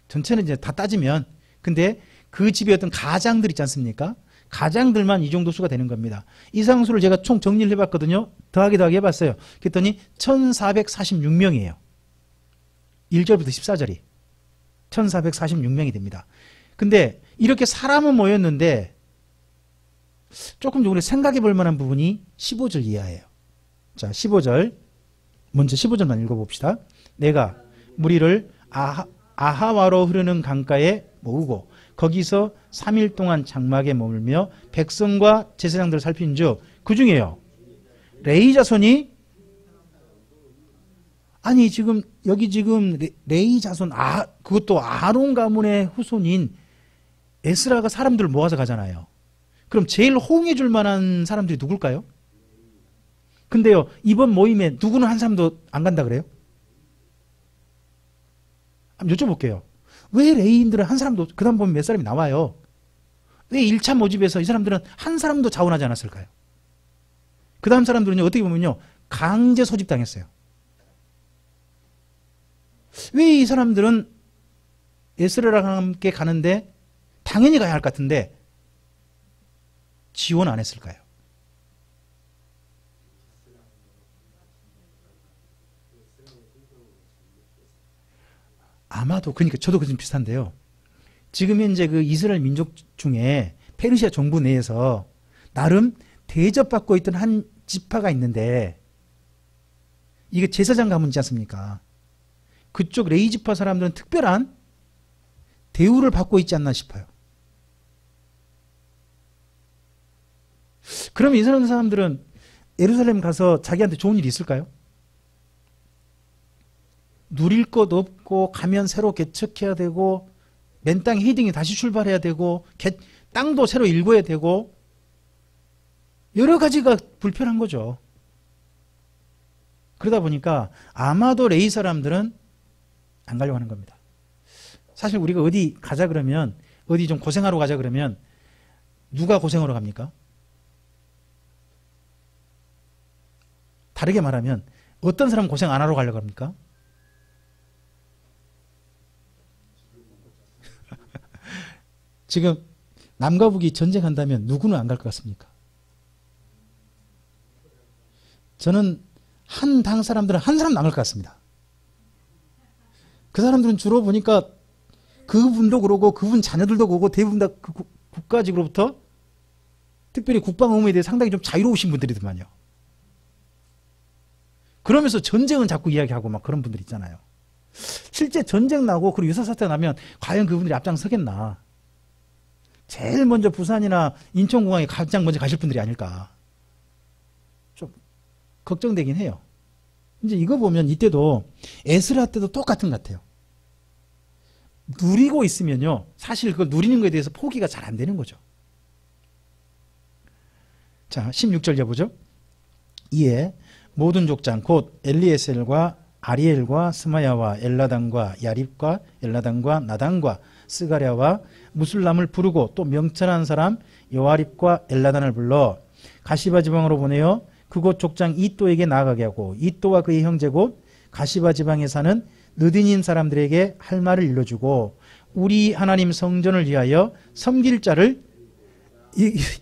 전체는 이제 다 따지면. 근데 그 집에 어떤 가장들 있지 않습니까? 가장들만 이 정도 수가 되는 겁니다. 이 상수를 제가 총 정리를 해봤거든요. 더하기 해봤어요. 그랬더니 1446명이에요. 1절부터 14절이. 1446명이 됩니다. 근데 이렇게 사람은 모였는데 조금 우리 생각해 볼 만한 부분이 15절 이하예요. 자, 15절. 먼저 15절만 읽어봅시다. 내가 무리를 아하와로 흐르는 강가에 모으고 거기서 3일 동안 장막에 머물며 백성과 제사장들을 살핀 즉 그 중에요. 레위 자손이 아니 지금 여기 지금 레위 자손 그것도 아론 가문의 후손인 에스라가 사람들을 모아서 가잖아요. 그럼 제일 호응해 줄 만한 사람들이 누굴까요? 근데요, 이번 모임에 누구는 한 사람도 안 간다 그래요? 한번 여쭤볼게요. 왜 레위인들은 한 사람도, 그 다음 보면 몇 사람이 나와요? 왜 1차 모집에서 이 사람들은 한 사람도 자원하지 않았을까요? 그 다음 사람들은요, 어떻게 보면요, 강제 소집당했어요. 왜 이 사람들은 에스라랑 함께 가는데 당연히 가야 할 것 같은데 지원 안 했을까요? 아마도, 그러니까 저도 좀 비슷한데요. 지금 현재 그 이스라엘 민족 중에 페르시아 정부 내에서 나름 대접받고 있던 한 지파가 있는데 이게 제사장 가문이지 않습니까? 그쪽 레위 지파 사람들은 특별한 대우를 받고 있지 않나 싶어요. 그러면 이 사람들은 예루살렘 가서 자기한테 좋은 일이 있을까요? 누릴 것 없고 가면 새로 개척해야 되고 맨 땅 헤딩이 다시 출발해야 되고 땅도 새로 일궈야 되고 여러 가지가 불편한 거죠. 그러다 보니까 아마도 레위 사람들은 안 가려고 하는 겁니다. 사실 우리가 어디 가자 그러면 어디 좀 고생하러 가자 그러면 누가 고생하러 갑니까? 다르게 말하면 어떤 사람은 고생 안 하러 가려고 합니까? 지금 남과 북이 전쟁한다면 누구는 안 갈 것 같습니까? 저는 한 당 사람들은 한 사람도 안 갈 것 같습니다. 그 사람들은 주로 보니까 그분도 그러고 그분 자녀들도 그러고 대부분 다 그 국가직으로부터 특별히 국방 의무에 대해 상당히 좀 자유로우신 분들이더만요. 그러면서 전쟁은 자꾸 이야기하고 막 그런 분들 있잖아요. 실제 전쟁 나고 그리고 유사사태가 나면 과연 그분들이 앞장서겠나. 제일 먼저 부산이나 인천공항에 가장 먼저 가실 분들이 아닐까. 좀 걱정되긴 해요. 이제 이거 보면 이때도 에스라 때도 똑같은 것 같아요. 누리고 있으면요. 사실 그걸 누리는 것에 대해서 포기가 잘 안 되는 거죠. 자, 16절 여보죠. 이에 모든 족장 곧 엘리에셀과 아리엘과 스마야와 엘라단과 야립과 엘라단과 나단과 스가랴와 무술람을 부르고 또 명철한 사람 요아립과 엘라단을 불러 가시바 지방으로 보내어 그곳 족장 이또에게 나아가게 하고 이또와 그의 형제 곧 가시바 지방에 사는 느디님 사람들에게 할 말을 일러주고 우리 하나님 성전을 위하여 섬길 자를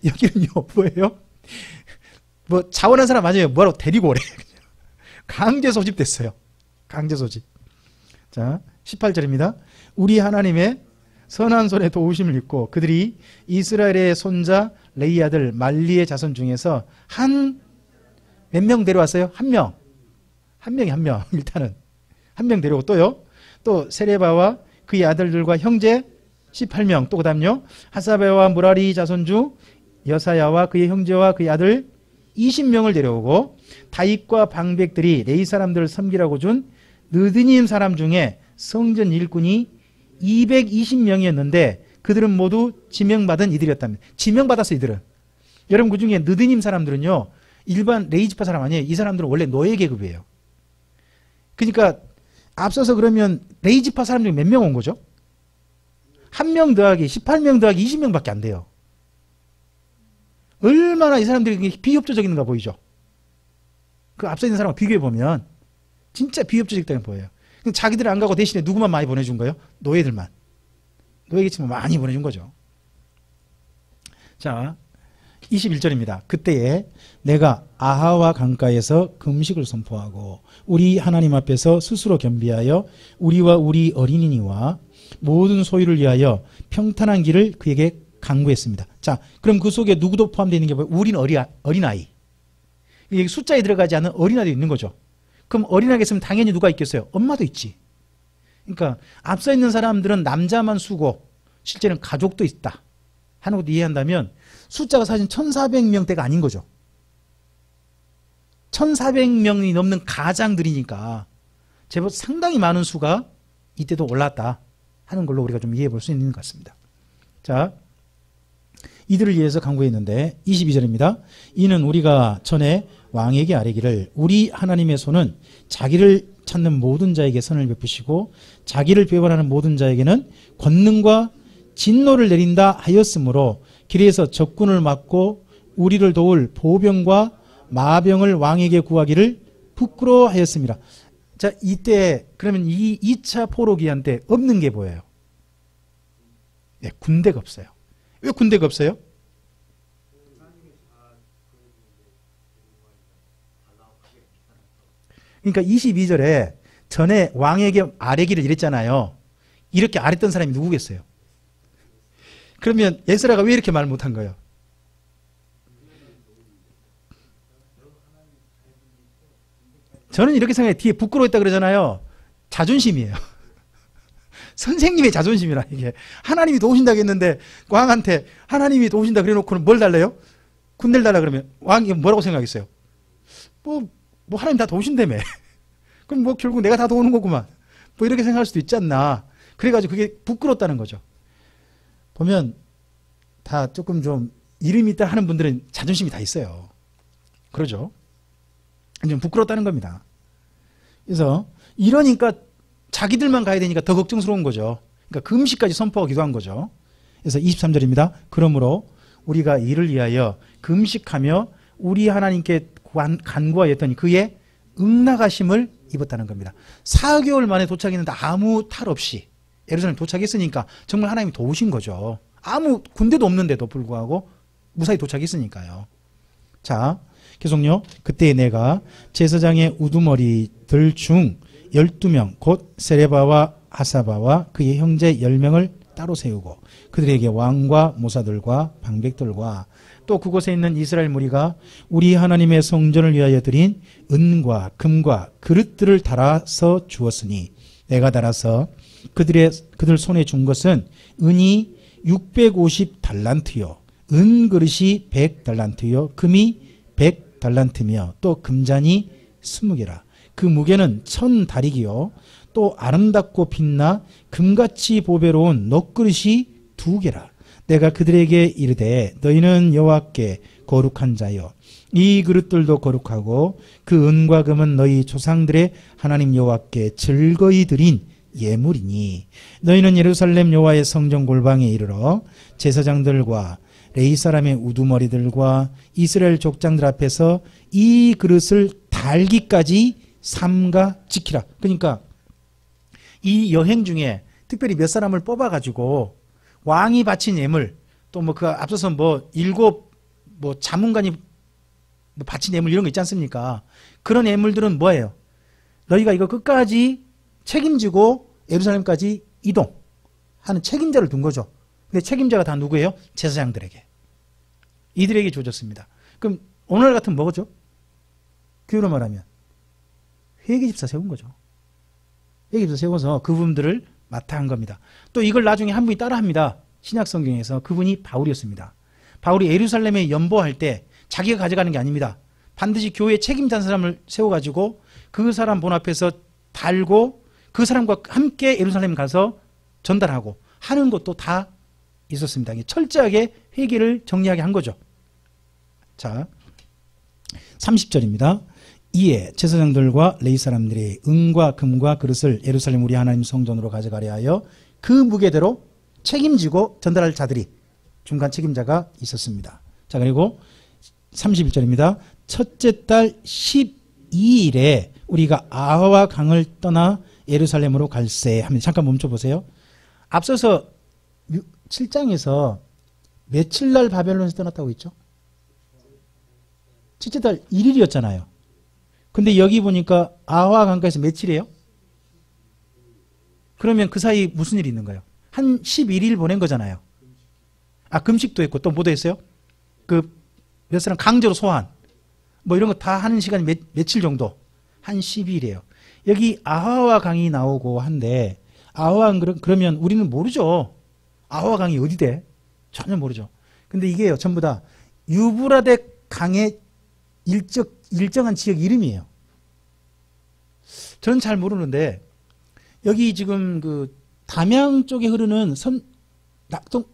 여기는요 뭐예요? 뭐 자원한 사람 아니에요. 뭐라고 데리고 오래. 강제 소집됐어요. 강제 소집. 자, 18절입니다. 우리 하나님의 선한 손에 도우심을 입고 그들이 이스라엘의 손자 레위 아들 말리의 자손 중에서 몇 명 데려왔어요? 한 명. 한 명. 일단은 한 명 데려오고 또요. 또 세레바와 그의 아들들과 형제 18명. 또 그다음요. 하사베와 무라리 자손 중 여사야와 그의 형제와 그의 아들 20명을 데려오고 다윗과 방백들이 레위 사람들을 섬기라고 준 느드님 사람 중에 성전 일꾼이 220명이었는데 그들은 모두 지명받은 이들이었답니다. 지명받았어 이들은. 여러분 그중에 느드님 사람들은요. 일반 레위 지파 사람 아니에요. 이 사람들은 원래 노예 계급이에요. 그러니까 앞서서 그러면 레위 지파 사람 중에 몇 명 온 거죠? 1명 더하기 18명 더하기 20명밖에 안 돼요. 얼마나 이 사람들이 비협조적인가 보이죠? 그 앞서 있는 사람과 비교해보면 진짜 비협조적이다는 보여요. 자기들은 안 가고 대신에 누구만 많이 보내준 거예요? 노예들만. 노예겠지만 많이 보내준 거죠. 자, 21절입니다. 그때에 내가 아하와 강가에서 금식을 선포하고 우리 하나님 앞에서 스스로 겸비하여 우리와 우리 어린이와 모든 소유를 위하여 평탄한 길을 그에게 강구했습니다. 자, 그럼 그 속에 누구도 포함되어 있는 게 뭐예요? 우린 어린아이. 여기 숫자에 들어가지 않은 어린아이도 있는 거죠. 그럼 어린아이가 있으면 당연히 누가 있겠어요? 엄마도 있지. 그러니까 앞서 있는 사람들은 남자만 수고 실제는 가족도 있다 하는 것도 이해한다면 숫자가 사실 1400명대가 아닌 거죠. 1400명이 넘는 가장들이니까 제법 상당히 많은 수가 이때도 올랐다 하는 걸로 우리가 좀 이해해 볼 수 있는 것 같습니다. 자, 이들을 위해서 강구했는데 22절입니다. 이는 우리가 전에 왕에게 아뢰기를 우리 하나님의 손은 자기를 찾는 모든 자에게 선을 베푸시고 자기를 배반하는 모든 자에게는 권능과 진노를 내린다 하였으므로 길에서 적군을 막고 우리를 도울 보병과 마병을 왕에게 구하기를 부끄러워하였습니다. 자, 이때 그러면 이 2차 포로기한 때 없는 게 보여요. 네, 군대가 없어요. 왜 군대가 없어요? 그러니까 22절에 전에 왕에게 아뢰기를 이랬잖아요. 이렇게 아랬던 사람이 누구겠어요? 그러면 에스라가 왜 이렇게 말 못한 거예요? 저는 이렇게 생각해요. 뒤에 부끄러워했다 그러잖아요. 자존심이에요. 선생님의 자존심이라 이게. 하나님이 도우신다고 했는데 왕한테 하나님이 도우신다 그래놓고는 뭘 달래요? 군대를 달라 그러면 왕이 뭐라고 생각했어요? 뭐 하나님 다 도우신다며. 그럼 뭐 결국 내가 다 도우는 거구만. 뭐 이렇게 생각할 수도 있지 않나. 그래가지고 그게 부끄럽다는 거죠. 보면 다 조금 좀 이름이 있다 하는 분들은 자존심이 다 있어요. 그러죠. 좀 부끄럽다는 겁니다. 그래서 이러니까 자기들만 가야 되니까 더 걱정스러운 거죠. 그러니까 금식까지 선포하기도 한 거죠. 그래서 23절입니다. 그러므로 우리가 이를 위하여 금식하며 우리 하나님께 간구하였더니 그의 응낙하심을 입었다는 겁니다. 4개월 만에 도착했는데 아무 탈 없이 예루살렘 도착했으니까 정말 하나님이 도우신 거죠. 아무 군대도 없는데도 불구하고 무사히 도착했으니까요. 자, 계속요. 그때 내가 제사장의 우두머리들 중 12명 곧 세레바와 하사바와 그의 형제 10명을 따로 세우고 그들에게 왕과 모사들과 방백들과 또 그곳에 있는 이스라엘 무리가 우리 하나님의 성전을 위하여 드린 은과 금과 그릇들을 달아서 주었으니 내가 달아서 그들 손에 준 것은 은이 650달란트요 은그릇이 100달란트요 금이 100달란트며 또 금잔이 20개라 그 무게는 1000다리기요 또 아름답고 빛나 금같이 보배로운 놋그릇이 2개라 내가 그들에게 이르되 너희는 여호와께 거룩한 자여 이 그릇들도 거룩하고 그 은과 금은 너희 조상들의 하나님 여호와께 즐거이 드린 예물이니 너희는 예루살렘 여호와의 성전 골방에 이르러 제사장들과 레위 사람의 우두머리들과 이스라엘 족장들 앞에서 이 그릇을 달기까지 삼가 지키라. 그러니까 이 여행 중에 특별히 몇 사람을 뽑아가지고 왕이 바친 예물 또 뭐 그 앞서서 뭐 7 자문관이 뭐 바친 예물 이런 거 있지 않습니까? 그런 예물들은 뭐예요? 너희가 이거 끝까지 책임지고 예루살렘까지 이동하는 책임자를 둔 거죠. 근데 책임자가 다 누구예요? 제사장들에게. 이들에게 주어졌습니다. 그럼 오늘 같은 뭐죠? 교회로 말하면 회계집사 세운 거죠. 회계집사 세워서 그분들을 맡아 한 겁니다. 또 이걸 나중에 한 분이 따라합니다. 신약성경에서 그분이 바울이었습니다. 바울이 예루살렘에 연보할 때 자기가 가져가는 게 아닙니다. 반드시 교회 책임자 사람을 세워가지고 그 사람 본 앞에서 달고 그 사람과 함께 예루살렘 가서 전달하고 하는 것도 다 있었습니다. 철저하게 회계를 정리하게 한 거죠. 자, 30절입니다. 이에 제사장들과 레위 사람들이 은과 금과 그릇을 예루살렘 우리 하나님 성전으로 가져가려 하여 그 무게대로 책임지고 전달할 자들이 중간 책임자가 있었습니다. 자, 그리고 31절입니다. 첫째 달 12일에 우리가 아하와 강을 떠나 예루살렘으로 갈세 합니다. 잠깐 멈춰보세요. 앞서서 7장에서 며칠 날 바벨론에서 떠났다고 했죠? 첫째 달 1일이었잖아요. 근데 여기 보니까 아하 강가에서 며칠이에요? 그러면 그 사이 무슨 일이 있는 거예요? 한 11일 보낸 거잖아요. 아, 금식도 했고 또 뭐도 했어요? 그 몇 사람 강제로 소환 뭐 이런 거 다 하는 시간이 며칠 정도? 한 12일이에요. 여기 아하와 강이 나오고 한데 아하와 그러면 우리는 모르죠. 아하와 강이 어디 돼? 전혀 모르죠. 근데 이게요, 전부 다 유브라데 강의 일정한 지역 이름이에요. 저는 잘 모르는데 여기 지금 그 담양 쪽에 흐르는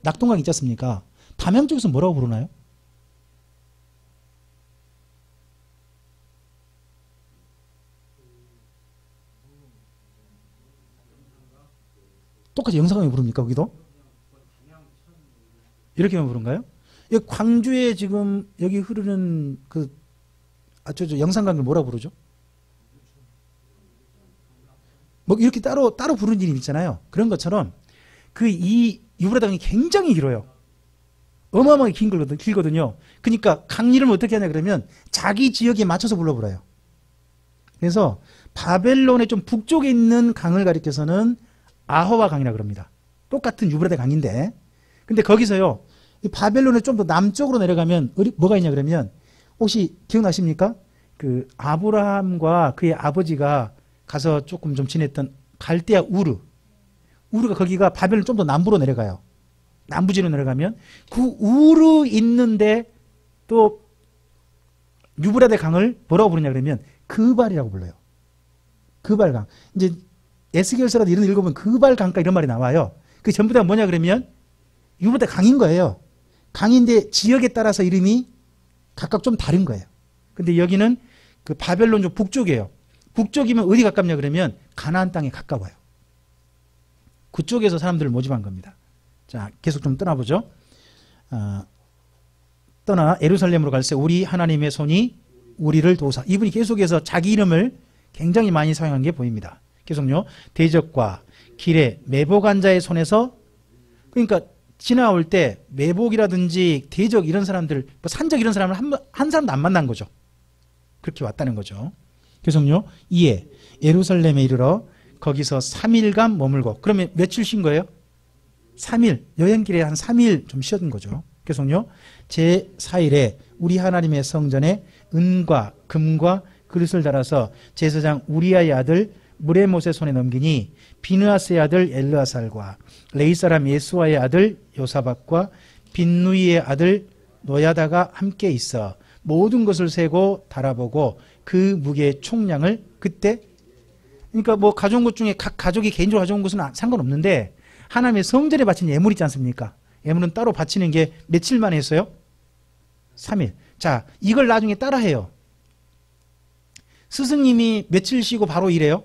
낙동강 있지 않습니까? 담양 쪽에서 뭐라고 부르나요? 똑같이 영상강이 부릅니까, 거기도? 이렇게만 부른가요? 여기 광주에 지금 여기 흐르는 저 영산강을 뭐라 부르죠? 뭐 이렇게 따로 부르는 이름 있잖아요. 그런 것처럼 이 유브라강이 굉장히 길어요. 어마어마하게 길거든요. 그러니까 강 이름을 어떻게 하냐 그러면 자기 지역에 맞춰서 불러버려요. 그래서 바벨론의 좀 북쪽에 있는 강을 가리켜서는 아하와 강이라 그럽니다. 똑같은 유브라데 강인데, 근데 거기서요, 바벨론의 좀 더 남쪽으로 내려가면 뭐가 있냐 그러면 혹시 기억나십니까? 그 아브라함과 그의 아버지가 가서 조금 좀 지냈던 갈대아 우르가 거기가 바벨론 좀 더 남부로 내려가요. 남부지로 내려가면 그 우르 있는데 또 유브라데 강을 뭐라고 부르냐 그러면 그발이라고 불러요. 그발강. 이제 에스겔서라도 이런 거 읽어보면 그발강가 이런 말이 나와요. 그 전부 다 뭐냐 그러면 유브라데 강인 거예요. 강인데 지역에 따라서 이름이 각각 좀 다른 거예요. 근데 여기는 그 바벨론 좀 북쪽이에요. 북쪽이면 어디 가깝냐 그러면 가나안 땅에 가까워요. 그쪽에서 사람들을 모집한 겁니다. 자, 계속 좀 떠나보죠. 떠나 예루살렘으로 갈새 우리 하나님의 손이 우리를 도우사. 이분이 계속해서 자기 이름을 굉장히 많이 사용한 게 보입니다. 계속요. 대적과 길에 매복한 자의 손에서, 그러니까 지나올 때 매복이라든지 대적 이런 사람들, 뭐 산적 이런 사람을 한 사람도 안 만난 거죠. 그렇게 왔다는 거죠. 계속요. 이에 예루살렘에 이르러 거기서 3일간 머물고, 그러면 며칠 쉰 거예요? 3일, 여행길에 한 3일 좀 쉬었던 거죠. 계속요. 제4일에 우리 하나님의 성전에 은과 금과 그릇을 달아서 제사장 우리아의 아들 무레못의 손에 넘기니 비느하스의 아들 엘르아살과 레이 사람 예수아의 아들 요사박과 빈누이의 아들 노야다가 함께 있어 모든 것을 세고 달아보고 그 무게의 총량을 그때, 그러니까 뭐 가져온 것 중에 각 가족이 개인적으로 가져온 것은 상관없는데 하나님의 성전에 바친 예물 있지 않습니까? 예물은 따로 바치는 게 며칠 만에 했어요? 3일. 자, 이걸 나중에 따라해요. 스승님이 며칠 쉬고 바로 일해요?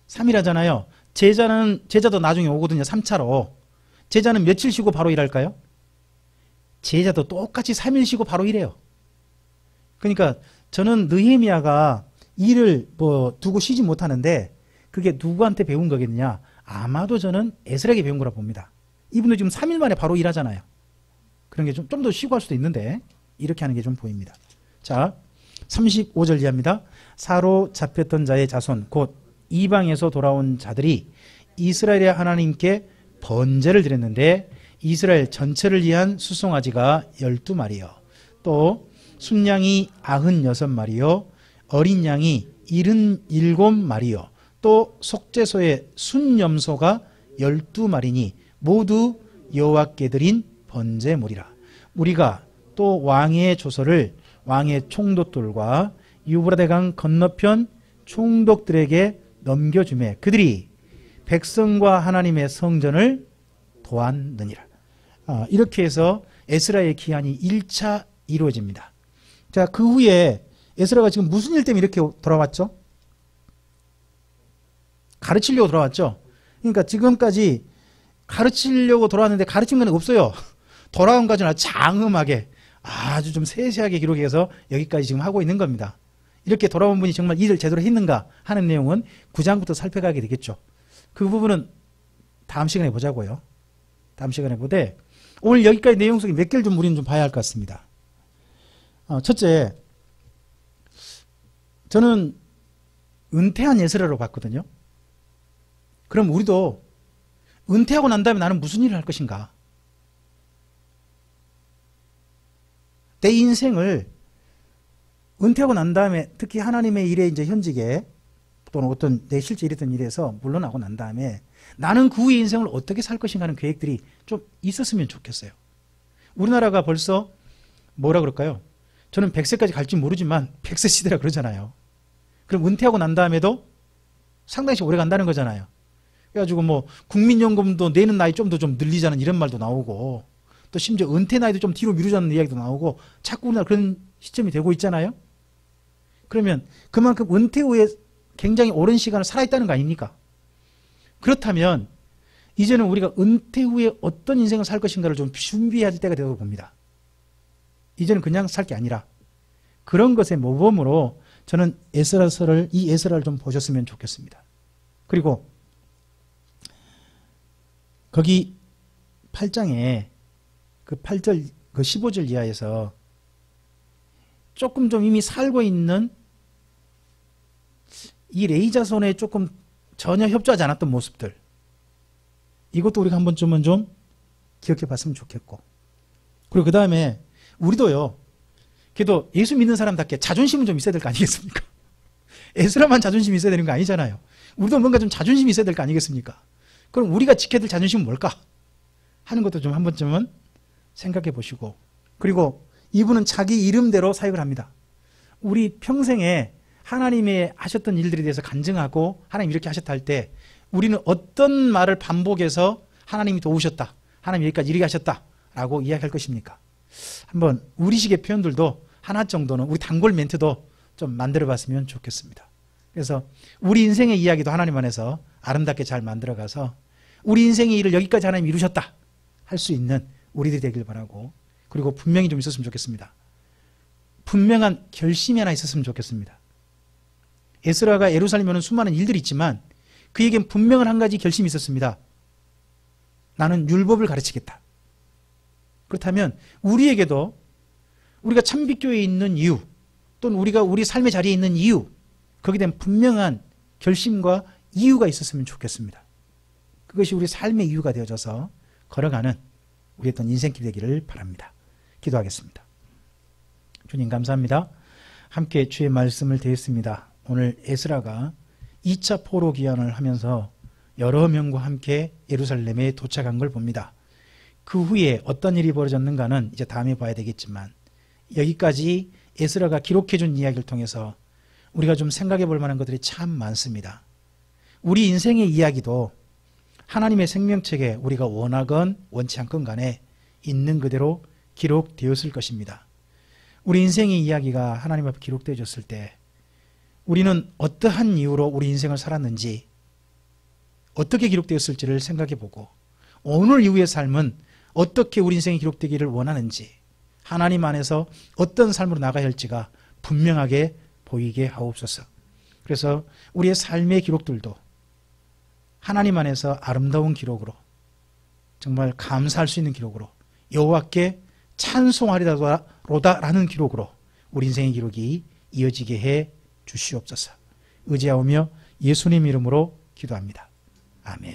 3일 하잖아요. 제자도 나중에 오거든요. 3차로. 제자는 며칠 쉬고 바로 일할까요? 제자도 똑같이 3일 쉬고 바로 일해요. 그러니까 저는 느헤미야가 일을 뭐 두고 쉬지 못하는데 그게 누구한테 배운 거겠느냐? 아마도 저는 에스라에게 배운 거라 봅니다. 이분도 지금 3일 만에 바로 일하잖아요. 그런 게 좀 더 쉬고 할 수도 있는데 이렇게 하는 게 좀 보입니다. 자, 35절 이하입니다. 사로잡혔던 자의 자손 곧 이방에서 돌아온 자들이 이스라엘의 하나님께 번제를 드렸는데 이스라엘 전체를 위한 수송아지가 12마리요. 또 순양이 96마리요. 어린 양이 77마리요. 또 속죄소의 순염소가 12마리니 모두 여호와께 드린 번제물이라. 우리가 또 왕의 조서를 왕의 총독들과 유브라데강 건너편 총독들에게 넘겨주매 그들이 백성과 하나님의 성전을 도왔느니라. 이렇게 해서 에스라의 기한이 1차 이루어집니다. 자, 그 후에 에스라가 지금 무슨 일 때문에 이렇게 돌아왔죠? 가르치려고 돌아왔죠. 그러니까 지금까지 가르치려고 돌아왔는데 가르친 건 없어요. 돌아온 까지는 장음하게 아주 좀 세세하게 기록해서 여기까지 지금 하고 있는 겁니다. 이렇게 돌아온 분이 정말 일을 제대로 했는가 하는 내용은 9장부터 살펴가게 되겠죠. 그 부분은 다음 시간에 보자고요. 다음 시간에 보되 오늘 여기까지 내용 속에 몇 개를 좀 우리는 좀 봐야 할 것 같습니다. 첫째, 저는 은퇴한 에스라로 봤거든요. 그럼 우리도 은퇴하고 난 다음에 나는 무슨 일을 할 것인가? 내 인생을 은퇴하고 난 다음에 특히 하나님의 일에 이제 현직에 또는 어떤 내 실제 일했던 일에서 물러나고 난 다음에 나는 그 후의 인생을 어떻게 살 것인가 하는 계획들이 좀 있었으면 좋겠어요. 우리나라가 벌써 뭐라 그럴까요? 저는 100세까지 갈지 모르지만 100세 시대라 그러잖아요. 그럼 은퇴하고 난 다음에도 상당히 오래 간다는 거잖아요. 그래가지고 뭐 국민연금도 내는 나이 좀 더 좀 늘리자는 이런 말도 나오고 또 심지어 은퇴 나이도 좀 뒤로 미루자는 이야기도 나오고 자꾸 우리나라 그런 시점이 되고 있잖아요. 그러면 그만큼 은퇴 후에 굉장히 오랜 시간을 살아있다는 거 아닙니까? 그렇다면 이제는 우리가 은퇴 후에 어떤 인생을 살 것인가를 좀 준비해야 할 때가 되다고 봅니다. 이제는 그냥 살 게 아니라 그런 것의 모범으로 저는 에스라서를 이 에스라를 좀 보셨으면 좋겠습니다. 그리고 거기 8장에 그 8절 그 15절 이하에서 조금 좀 이미 살고 있는 이 레위 자손에 조금 전혀 협조하지 않았던 모습들, 이것도 우리가 한 번쯤은 좀 기억해 봤으면 좋겠고, 그리고 그 다음에 우리도요 그래도 예수 믿는 사람답게 자존심은 좀 있어야 될 거 아니겠습니까? 에스라만 자존심이 있어야 되는 거 아니잖아요. 우리도 뭔가 좀 자존심이 있어야 될 거 아니겠습니까? 그럼 우리가 지켜야 될 자존심은 뭘까? 하는 것도 좀 한 번쯤은 생각해 보시고, 그리고 이분은 자기 이름대로 사역을 합니다. 우리 평생에 하나님의 하셨던 일들에 대해서 간증하고 하나님 이렇게 하셨다 할 때 우리는 어떤 말을 반복해서 하나님이 도우셨다, 하나님 여기까지 이렇게 하셨다 라고 이야기할 것입니까? 한번 우리식의 표현들도 하나 정도는, 우리 단골 멘트도 좀 만들어 봤으면 좋겠습니다. 그래서 우리 인생의 이야기도 하나님 안에서 아름답게 잘 만들어가서 우리 인생의 일을 여기까지 하나님 이루셨다 할 수 있는 우리들이 되길 바라고, 그리고 분명히 좀 있었으면 좋겠습니다. 분명한 결심이 하나 있었으면 좋겠습니다. 에스라가 예루살렘에 오는 수많은 일들이 있지만 그에겐 분명한 한 가지 결심이 있었습니다. 나는 율법을 가르치겠다. 그렇다면 우리에게도 우리가 참빛교회에 있는 이유, 또는 우리가 우리 삶의 자리에 있는 이유, 거기에 대한 분명한 결심과 이유가 있었으면 좋겠습니다. 그것이 우리 삶의 이유가 되어져서 걸어가는 우리의 어떤 인생길 되기를 바랍니다. 기도하겠습니다. 주님 감사합니다. 함께 주의 말씀을 드렸습니다. 오늘 에스라가 2차 포로 귀환을 하면서 여러 명과 함께 예루살렘에 도착한 걸 봅니다. 그 후에 어떤 일이 벌어졌는가는 이제 다음에 봐야 되겠지만, 여기까지 에스라가 기록해준 이야기를 통해서 우리가 좀 생각해 볼 만한 것들이 참 많습니다. 우리 인생의 이야기도 하나님의 생명책에 우리가 원하건 원치 않건 간에 있는 그대로 기록되었을 것입니다. 우리 인생의 이야기가 하나님 앞에 기록되어졌을 때 우리는 어떠한 이유로 우리 인생을 살았는지, 어떻게 기록되었을지를 생각해 보고, 오늘 이후의 삶은 어떻게 우리 인생이 기록되기를 원하는지, 하나님 안에서 어떤 삶으로 나가야 할지가 분명하게 보이게 하옵소서. 그래서 우리의 삶의 기록들도 하나님 안에서 아름다운 기록으로, 정말 감사할 수 있는 기록으로, 여호와께 찬송하리로다라는 기록으로 우리 인생의 기록이 이어지게 해 주시옵소서. 의지하오며 예수님 이름으로 기도합니다. 아멘.